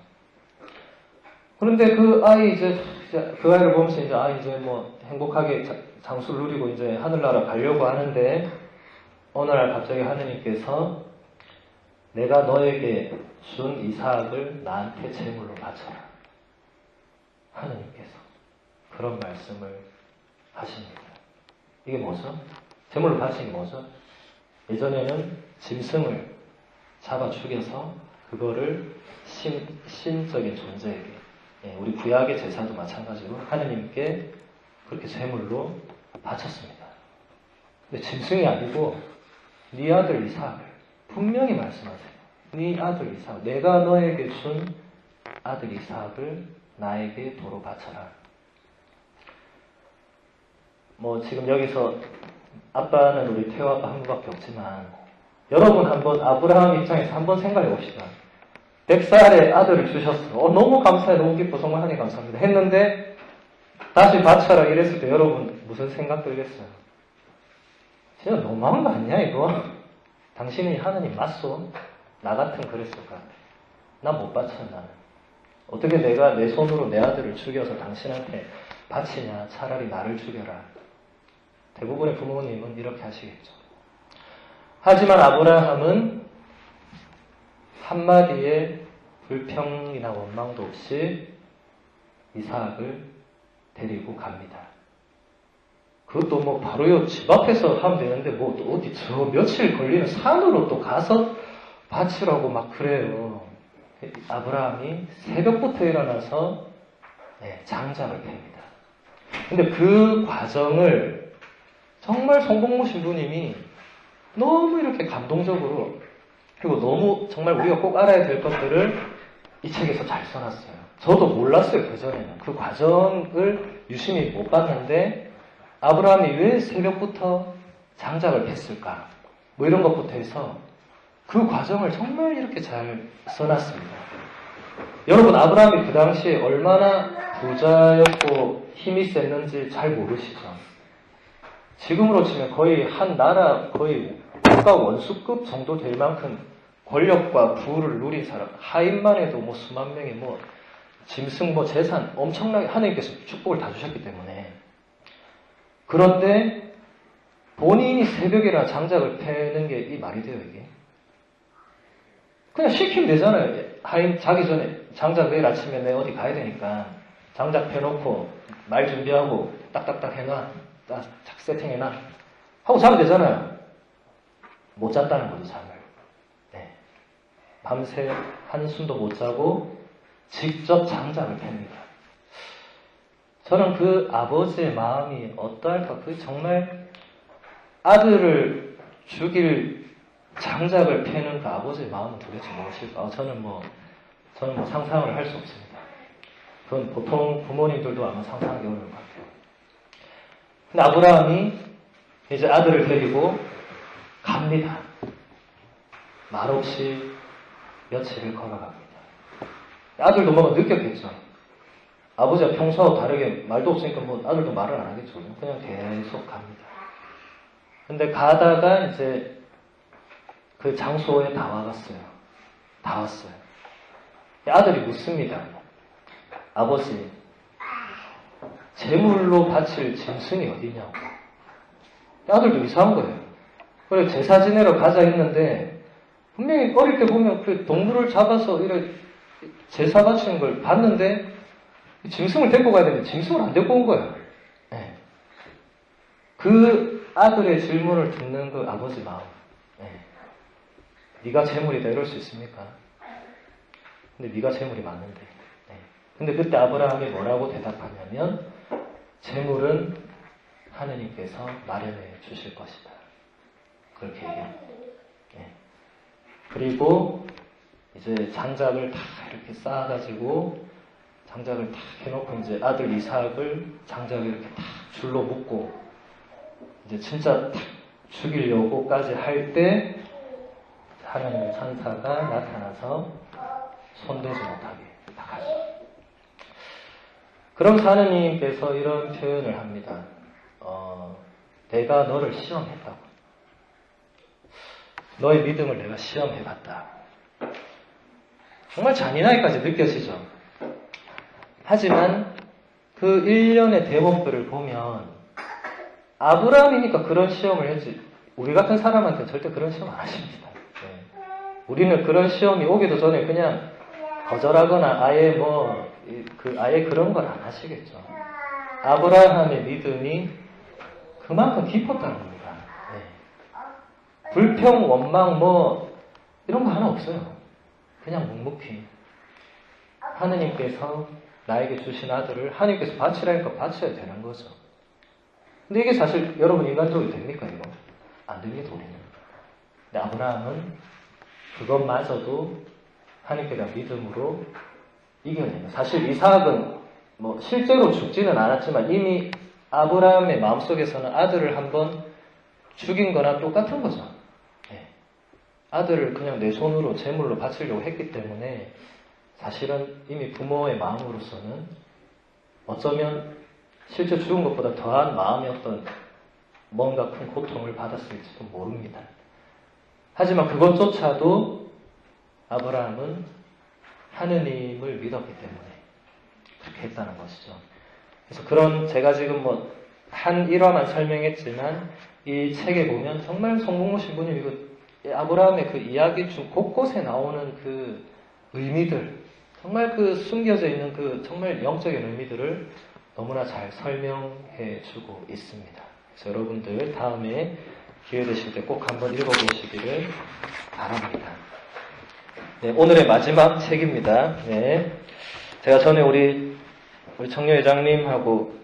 그런데 그 아이를 보면서 이제 뭐 행복하게 장수를 누리고 이제 하늘나라 가려고 하는데 어느 날 갑자기 하느님께서 내가 너에게 준 이삭을 나한테 제물로 바쳐라. 하느님께서 그런 말씀을 하십니다. 이게 뭐죠? 제물로 바치는 게 뭐죠? 예전에는 짐승을 잡아 죽여서 그거를 신적인 존재에게, 우리 구약의 제사도 마찬가지로 하느님께 그렇게 제물로 바쳤습니다. 근데 짐승이 아니고 네 아들 이삭을 분명히 말씀하세요. 네 아들 이삭, 내가 너에게 준 아들 이삭을 나에게 도로 바쳐라. 뭐 지금 여기서 아빠는 우리 태호 아빠 한 분밖에 없지만 여러분 한번 아브라함 입장에서 한번 생각해 봅시다. 100살의 아들을 주셨어. 너무 감사해, 너무 기뻐, 정말 하나님 감사합니다. 했는데 다시 바쳐라 이랬을 때 여러분 무슨 생각 들겠어요? 진짜 너무한 거 아니야 이거? 당신이 하느님 맞소? 나 같으면 그랬을 것 같아. 나 못 바쳐 나는. 어떻게 내가 내 손으로 내 아들을 죽여서 당신한테 바치냐? 차라리 나를 죽여라. 대부분의 부모님은 이렇게 하시겠죠. 하지만 아브라함은 한마디의 불평이나 원망도 없이 이삭을 데리고 갑니다. 그것도 뭐 바로요 집 앞에서 하면 되는데 뭐 또 어디 저 며칠 걸리는 산으로 또 가서 바치라고 막 그래요. 아브라함이 새벽부터 일어나서 장작을 팹니다. 근데 그 과정을 정말 송복무 신부님이 너무 이렇게 감동적으로 그리고 너무 정말 우리가 꼭 알아야 될 것들을 이 책에서 잘 써놨어요. 저도 몰랐어요, 그전에는. 그 과정을 유심히 못 봤는데 아브라함이 왜 새벽부터 장작을 폈을까? 뭐 이런 것부터 해서 그 과정을 정말 이렇게 잘 써놨습니다. 여러분, 아브라함이 그 당시에 얼마나 부자였고 힘이 셌는지 잘 모르시죠? 지금으로 치면 거의 한 나라 거의 국가 원수급 정도 될 만큼 권력과 부를 누린 사람, 하인만 해도 뭐 수만 명의 뭐 짐승 뭐 재산 엄청나게 하나님께서 축복을 다 주셨기 때문에. 그런데 본인이 새벽이나 장작을 패는 게 이 말이 돼요, 이게? 그냥 시키면 되잖아요. 하인 자기 전에 장작 내일 아침에 내 어디 가야 되니까 장작 펴놓고 말 준비하고 딱딱딱 해놔, 딱 세팅해놔 하고 자면 되잖아요. 못 잤다는 거죠, 잠을. 밤새 한숨도 못 자고 직접 장작을 팹니다. 저는 그 아버지의 마음이 어떠할까? 그 정말 아들을 죽일 장작을 패는 그 아버지의 마음은 도대체 무엇일까? 저는 뭐 상상을 할 수 없습니다. 그건 보통 부모님들도 아마 상상하기 어려울 것 같아요. 근데 아브라함이 이제 아들을 데리고 갑니다. 말없이 며칠을 걸어갑니다. 아들도 뭔가 느꼈겠죠. 아버지가 평소와 다르게 말도 없으니까 뭐 아들도 말을 안 하겠죠. 그냥 계속 갑니다. 근데 가다가 이제 그 장소에 다 왔어요. 아들이 묻습니다. 아버지, 제물로 바칠 짐승이 어디냐고. 아들도 이상한 거예요. 그래, 제사 지내러 가자 했는데, 분명히 어릴 때 보면 그 동물을 잡아서 이렇게 제사 바치는 걸 봤는데, 짐승을 데리고 가야 되는데, 짐승을 안 데리고 온 거예요. 네. 그 아들의 질문을 듣는 그 아버지 마음. 네. 네가 제물이다 이럴 수 있습니까? 근데 네가 제물이 맞는데. 네. 근데 그때 아브라함이 뭐라고 대답하냐면, 제물은 하느님께서 마련해 주실 것이다. 그렇게 얘기합니다. 네. 그리고 이제 장작을 다 이렇게 쌓아가지고 장작을 다 해놓고 이제 아들 이삭을 장작에 이렇게 다 줄로 묶고 이제 진짜 탁 죽이려고까지 할 때 하나님의 천사가 나타나서 손대지 못하게 딱 하죠. 그럼 하느님께서 이런 표현을 합니다. 내가 너를 시험했다고. 너의 믿음을 내가 시험해봤다. 정말 잔인하게까지 느껴지죠. 하지만 그 일련의 대목들을 보면 아브라함이니까 그런 시험을 했지 우리 같은 사람한테는 절대 그런 시험 안 하십니다. 네. 우리는 그런 시험이 오기도 전에 그냥 거절하거나 아예 아예 그런 걸 안 하시겠죠. 아브라함의 믿음이 그만큼 깊었다는 겁니다. 네. 불평, 원망, 이런 거 하나 없어요. 그냥 묵묵히. 하느님께서 나에게 주신 아들을 하느님께서 바치라니까 바쳐야 되는 거죠. 근데 이게 사실 여러분 인간적으로 됩니까, 이거? 안 됩니다, 우리는. 근데 아브라함은 그것마저도 하느님께 대한 믿음으로 이겨내요. 사실 이삭은 실제로 죽지는 않았지만 이미 아브라함의 마음속에서는 아들을 한번 죽인 거나 똑같은 거죠. 네. 아들을 그냥 내 손으로 제물로 바치려고 했기 때문에 사실은 이미 부모의 마음으로서는 어쩌면 실제 죽은 것보다 더한 마음의 어떤 뭔가 큰 고통을 받았을지도 모릅니다. 하지만 그것조차도 아브라함은 하느님을 믿었기 때문에 그렇게 했다는 것이죠. 그래서 제가 지금 한 일화만 설명했지만 이 책에 보면 정말 송봉모 신부님 아브라함의 그 이야기 중 곳곳에 나오는 그 의미들, 정말 그 숨겨져 있는 그 정말 영적인 의미들을 너무나 잘 설명해 주고 있습니다. 그래서 여러분들 다음에 기회 되실 때 꼭 한번 읽어보시기를 바랍니다. 네, 오늘의 마지막 책입니다. 네, 제가 전에 우리 청년회장님하고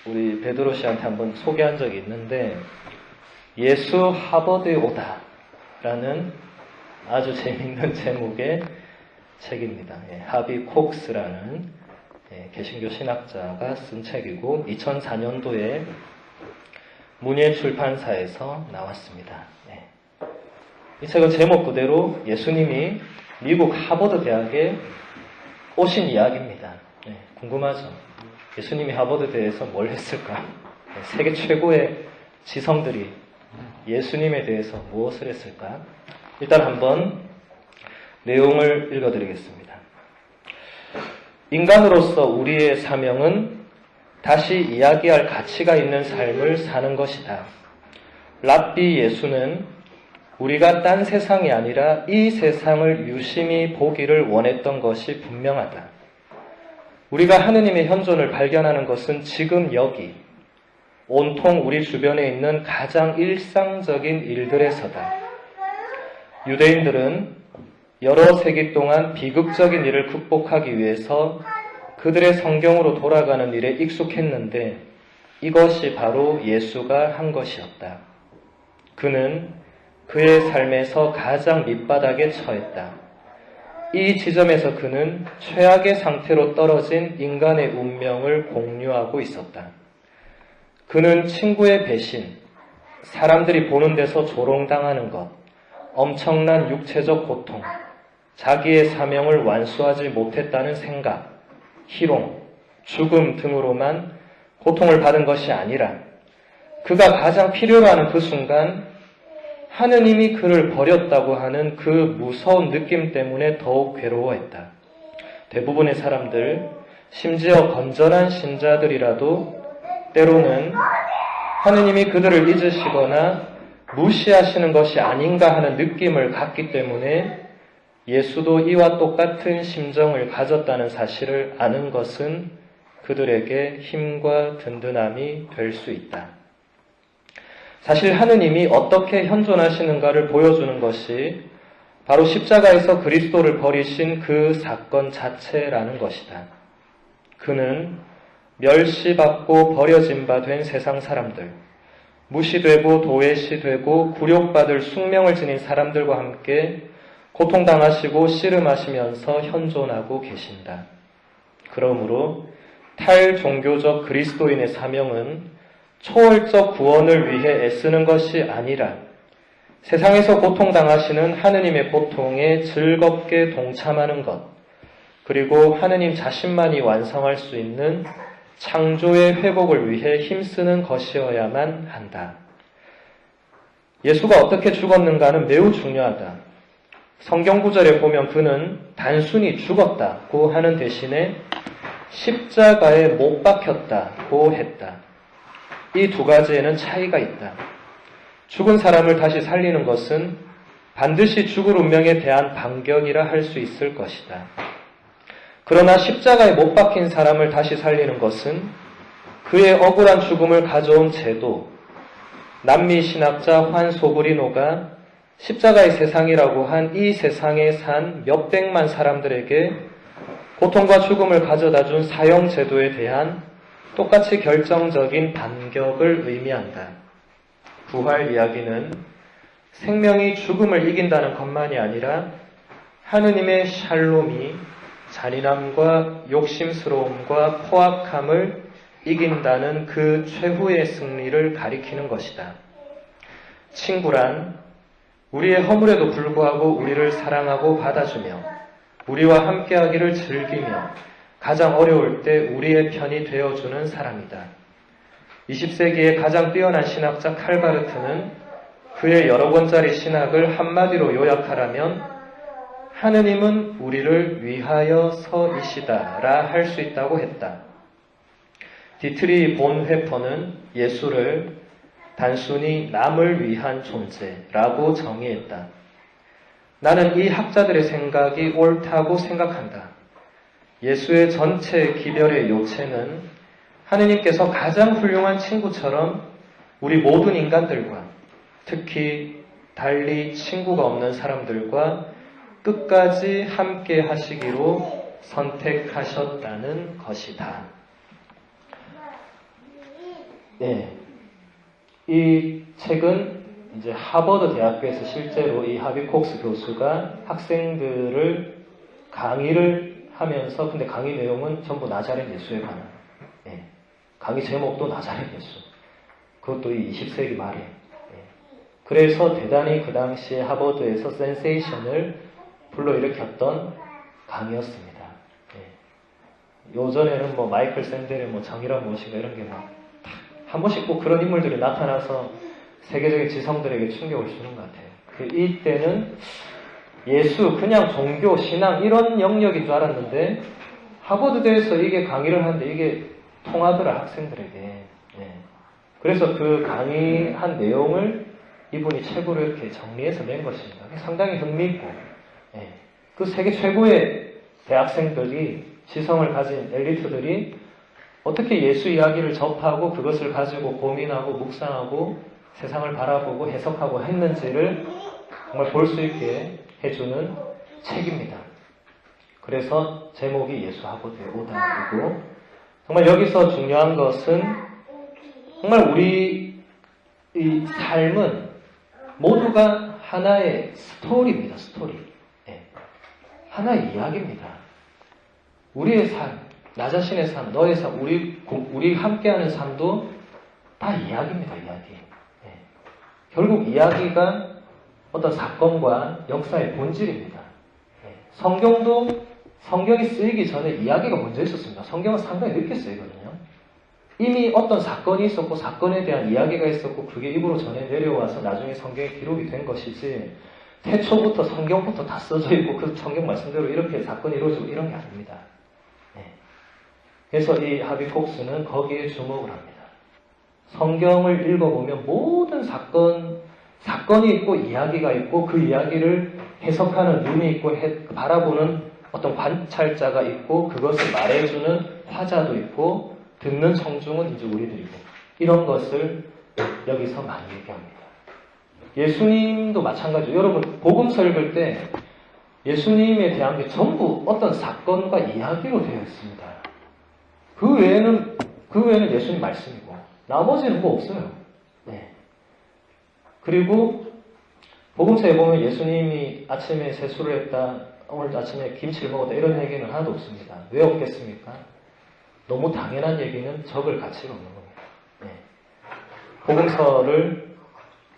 우리 베드로 씨한테 한번 소개한 적이 있는데 예수 하버드에 오다 라는 아주 재미있는 제목의 책입니다. 하비 콕스라는 개신교 신학자가 쓴 책이고 2004년도에 문예 출판사에서 나왔습니다. 이 책은 제목 그대로 예수님이 미국 하버드 대학에 오신 이야기입니다. 궁금하죠? 예수님이 하버드대에서 뭘 했을까? 세계 최고의 지성들이 예수님에 대해서 무엇을 했을까? 일단 한번 내용을 읽어드리겠습니다. 인간으로서 우리의 사명은 다시 이야기할 가치가 있는 삶을 사는 것이다. 랍비 예수는 우리가 딴 세상이 아니라 이 세상을 유심히 보기를 원했던 것이 분명하다. 우리가 하느님의 현존을 발견하는 것은 지금 여기, 온통 우리 주변에 있는 가장 일상적인 일들에서다. 유대인들은 여러 세기 동안 비극적인 일을 극복하기 위해서 그들의 성경으로 돌아가는 일에 익숙했는데 이것이 바로 예수가 한 것이었다. 그는 그의 삶에서 가장 밑바닥에 처했다. 이 지점에서 그는 최악의 상태로 떨어진 인간의 운명을 공유하고 있었다. 그는 친구의 배신, 사람들이 보는 데서 조롱당하는 것, 엄청난 육체적 고통, 자기의 사명을 완수하지 못했다는 생각, 희롱, 죽음 등으로만 고통을 받은 것이 아니라 그가 가장 필요로 하는 그 순간 하느님이 그를 버렸다고 하는 그 무서운 느낌 때문에 더욱 괴로워했다. 대부분의 사람들, 심지어 건전한 신자들이라도 때로는 하느님이 그들을 잊으시거나 무시하시는 것이 아닌가 하는 느낌을 갖기 때문에 예수도 이와 똑같은 심정을 가졌다는 사실을 아는 것은 그들에게 힘과 든든함이 될 수 있다. 사실 하느님이 어떻게 현존하시는가를 보여주는 것이 바로 십자가에서 그리스도를 버리신 그 사건 자체라는 것이다. 그는 멸시받고 버려진 바 된 세상 사람들, 무시되고 도외시되고 굴욕받을 숙명을 지닌 사람들과 함께 고통당하시고 씨름하시면서 현존하고 계신다. 그러므로 탈종교적 그리스도인의 사명은 초월적 구원을 위해 애쓰는 것이 아니라 세상에서 고통당하시는 하느님의 고통에 즐겁게 동참하는 것, 그리고 하느님 자신만이 완성할 수 있는 창조의 회복을 위해 힘쓰는 것이어야만 한다. 예수가 어떻게 죽었는가는 매우 중요하다. 성경 구절에 보면 그는 단순히 죽었다고 하는 대신에 십자가에 못 박혔다고 했다. 이 두 가지에는 차이가 있다. 죽은 사람을 다시 살리는 것은 반드시 죽을 운명에 대한 반격이라 할 수 있을 것이다. 그러나 십자가에 못 박힌 사람을 다시 살리는 것은 그의 억울한 죽음을 가져온 제도, 남미 신학자 환 소브리노가 십자가의 세상이라고 한 이 세상에 산 몇백만 사람들에게 고통과 죽음을 가져다준 사형 제도에 대한 똑같이 결정적인 반격을 의미한다. 부활 이야기는 생명이 죽음을 이긴다는 것만이 아니라 하느님의 샬롬이 잔인함과 욕심스러움과 포악함을 이긴다는 그 최후의 승리를 가리키는 것이다. 친구란 우리의 허물에도 불구하고 우리를 사랑하고 받아주며 우리와 함께하기를 즐기며 가장 어려울 때 우리의 편이 되어주는 사람이다. 20세기의 가장 뛰어난 신학자 칼바르트는 그의 여러 권짜리 신학을 한마디로 요약하라면 하느님은 우리를 위하여 서이시다라 할 수 있다고 했다. 디트리 본 회퍼는 예수를 단순히 남을 위한 존재라고 정의했다. 나는 이 학자들의 생각이 옳다고 생각한다. 예수의 전체 기별의 요체는 하느님께서 가장 훌륭한 친구처럼 우리 모든 인간들과 특히 달리 친구가 없는 사람들과 끝까지 함께 하시기로 선택하셨다는 것이다. 네. 이 책은 이제 하버드 대학교에서 실제로 이 하비 콕스 교수가 학생들을 강의를 하면서, 근데 강의 내용은 전부 나자렛 예수에 관한, 강의 제목도 나자렛 예수. 그것도 이 20세기 말에. 그래서 대단히 그 당시에 하버드에서 센세이션을 불러일으켰던 강의였습니다. 요전에는 뭐 마이클 샌델의 뭐 정의란 무엇인가 이런 게 막 한 번씩 꼭 그런 인물들이 나타나서 세계적인 지성들에게 충격을 주는 것 같아요. 이때는 예수, 그냥 종교, 신앙 이런 영역인 줄 알았는데 하버드대에서 이게 강의를 하는데 이게 통하더라, 학생들에게. 그래서 그 강의한 내용을 이분이 책으로 이렇게 정리해서 낸 것입니다. 상당히 흥미있고, 그 세계 최고의 대학생들이, 지성을 가진 엘리트들이 어떻게 예수 이야기를 접하고 그것을 가지고 고민하고 묵상하고 세상을 바라보고 해석하고 했는지를 정말 볼 수 있게 해주는 책입니다. 그래서 제목이 예수하고 되오다이고, 정말 여기서 중요한 것은 정말 우리 이 삶은 모두가 하나의 스토리입니다. 스토리. 네. 하나의 이야기입니다. 우리의 삶, 나 자신의 삶, 너의 삶, 우리 함께하는 삶도 다 이야기입니다. 이야기. 네. 결국 이야기가 어떤 사건과 역사의 본질입니다. 네. 성경이 쓰이기 전에 이야기가 먼저 있었습니다. 성경은 상당히 늦게 쓰이거든요. 이미 어떤 사건이 있었고 사건에 대한 이야기가 있었고 그게 입으로 전해 내려와서 나중에 성경에 기록이 된 것이지, 태초부터 성경부터 다 써져 있고 그 성경 말씀대로 이렇게 사건이 이루어지고 이런 게 아닙니다. 네. 그래서 이 하비폭스는 거기에 주목을 합니다. 성경을 읽어보면 모든 사건이 있고 이야기가 있고 그 이야기를 해석하는 눈이 있고 바라보는 어떤 관찰자가 있고 그것을 말해주는 화자도 있고 듣는 청중은 이제 우리들이고, 이런 것을 여기서 많이 얘기합니다. 예수님도 마찬가지로, 여러분 복음서 읽을 때 예수님에 대한 게 전부 어떤 사건과 이야기로 되어 있습니다. 그 외에는 예수님 말씀이고 나머지는 뭐 없어요. 네. 그리고 복음서에 보면 예수님이 아침에 세수를 했다, 오늘 아침에 김치를 먹었다, 이런 얘기는 하나도 없습니다. 왜 없겠습니까? 너무 당연한 얘기는 적을 가치가 없는 겁니다. 네. 복음서를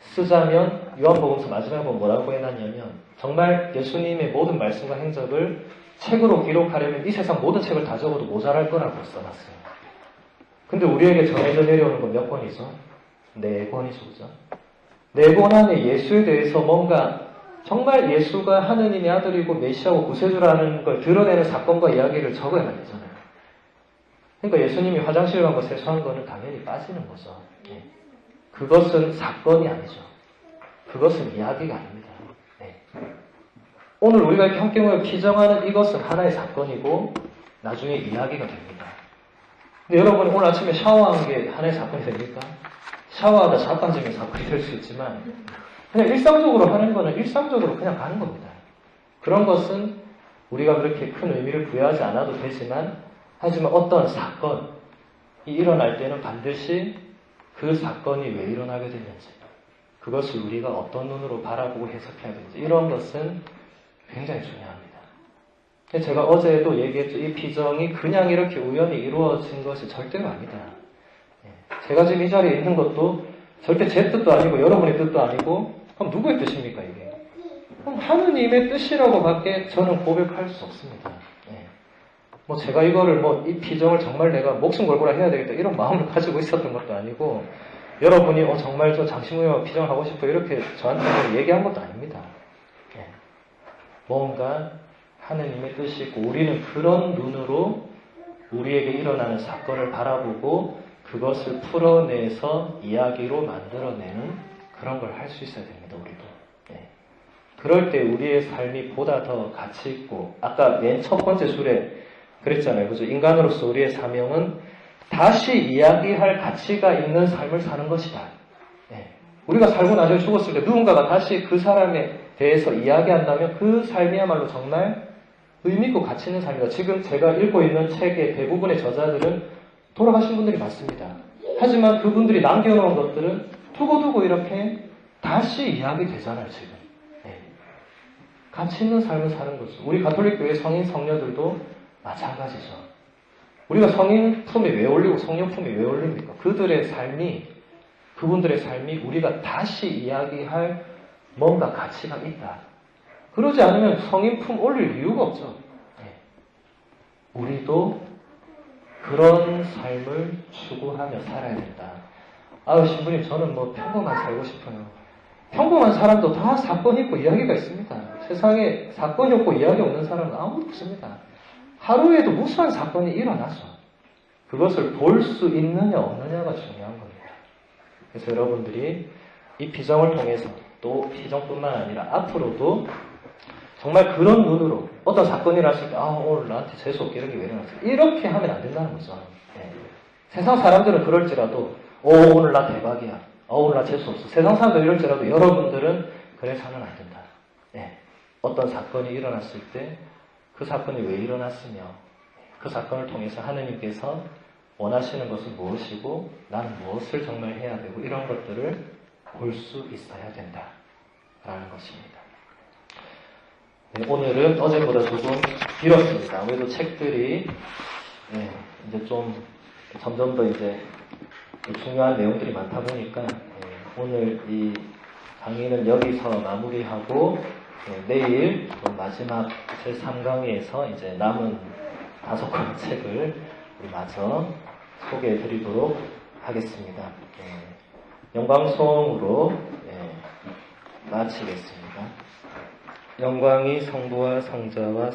쓰자면 요한복음서 마지막에 보면 뭐라고 해놨냐면, 정말 예수님의 모든 말씀과 행적을 책으로 기록하려면 이 세상 모든 책을 다 적어도 모자랄 거라고 써놨어요. 근데 우리에게 전해져 내려오는 건 몇 권이죠? 4권이죠. 그죠? 4권 안에 예수에 대해서 뭔가 정말 예수가 하느님의 아들이고 메시아고 구세주라는 걸 드러내는 사건과 이야기를 적어야만 되잖아요. 그러니까 예수님이 화장실 간 거 세수한 거는 당연히 빠지는 거죠. 네. 그것은 사건이 아니죠. 그것은 이야기가 아닙니다. 네. 오늘 우리가 이렇게 함께 모여 피정하는 이것은 하나의 사건이고 나중에 이야기가 됩니다. 근데 여러분이 오늘 아침에 샤워한 게 하나의 사건이 됩니까? 샤워하다 자빠지면 사건이 될 수 있지만 그냥 일상적으로 하는 거는 일상적으로 그냥 가는 겁니다. 그런 것은 우리가 그렇게 큰 의미를 부여하지 않아도 되지만, 하지만 어떤 사건이 일어날 때는 반드시 그 사건이 왜 일어나게 됐는지, 그것을 우리가 어떤 눈으로 바라보고 해석해야 되는지, 이런 것은 굉장히 중요합니다. 제가 어제도 얘기했죠. 이 피정이 그냥 이렇게 우연히 이루어진 것이 절대로 아니다. 제가 지금 이 자리에 있는 것도 절대 제 뜻도 아니고 여러분의 뜻도 아니고, 그럼 누구의 뜻입니까 이게? 그럼 하느님의 뜻이라고 밖에 저는 고백할 수 없습니다. 뭐 제가 이거를 이 피정을 정말 내가 목숨 걸고라 해야 되겠다 이런 마음을 가지고 있었던 것도 아니고, 여러분이 정말 저 장시무효 피정을 하고 싶어 이렇게 저한테 얘기한 것도 아닙니다. 뭔가 하느님의 뜻이 있고 우리는 그런 눈으로 우리에게 일어나는 사건을 바라보고 그것을 풀어내서 이야기로 만들어내는 그런 걸 할 수 있어야 됩니다. 우리도. 그럴 때 우리의 삶이 보다 더 가치 있고, 아까 맨 첫 번째 줄에 그랬잖아요. 그죠? 인간으로서 우리의 사명은 다시 이야기할 가치가 있는 삶을 사는 것이다. 우리가 살고 나중에 죽었을 때 누군가가 다시 그 사람에 대해서 이야기한다면 그 삶이야말로 정말 의미있고 가치 있는 삶이다. 지금 제가 읽고 있는 책의 대부분의 저자들은 돌아가신 분들이 많습니다. 하지만 그분들이 남겨놓은 것들은 두고두고 이렇게 다시 이야기되잖아요. 지금. 가치 있는 삶을 사는 거죠. 우리 가톨릭 교회 성인 성녀들도 마찬가지죠. 우리가 성인 품에 왜 올리고 성녀 품에 왜 올립니까? 그분들의 삶이 우리가 다시 이야기할 뭔가 가치가 있다. 그러지 않으면 성인 품 올릴 이유가 없죠. 우리도 그런 삶을 추구하며 살아야 된다. 신부님, 저는 평범한 살고 싶어요. 평범한 사람도 다 사건이 있고 이야기가 있습니다. 세상에 사건이 없고 이야기 없는 사람은 아무도 없습니다. 하루에도 무수한 사건이 일어나죠. 그것을 볼 수 있느냐 없느냐가 중요한 겁니다. 그래서 여러분들이 이 피정을 통해서, 또 피정뿐만 아니라 앞으로도 정말 그런 눈으로 어떤 사건이 일어났을 때 오늘 나한테 재수없게 이런 게 왜 일어났어? 이렇게 하면 안 된다는 거죠. 세상 사람들은 그럴지라도 오늘 나 대박이야. 오늘 나 재수없어. 세상 사람들 이럴지라도 여러분들은 그래서는 안 된다. 어떤 사건이 일어났을 때 그 사건이 왜 일어났으며 그 사건을 통해서 하느님께서 원하시는 것은 무엇이고 나는 무엇을 정말 해야 되고 이런 것들을 볼 수 있어야 된다라는 것입니다. 네, 오늘은 어제보다 조금 길었습니다. 아무래도 책들이 이제 좀 점점 더 이제 중요한 내용들이 많다 보니까 오늘 이 강의는 여기서 마무리하고 내일 또 마지막 제3강의에서 이제 남은 5권의 책을 우리 마저 소개해 드리도록 하겠습니다. 영광송으로 마치겠습니다. 영광이 성부와 성자와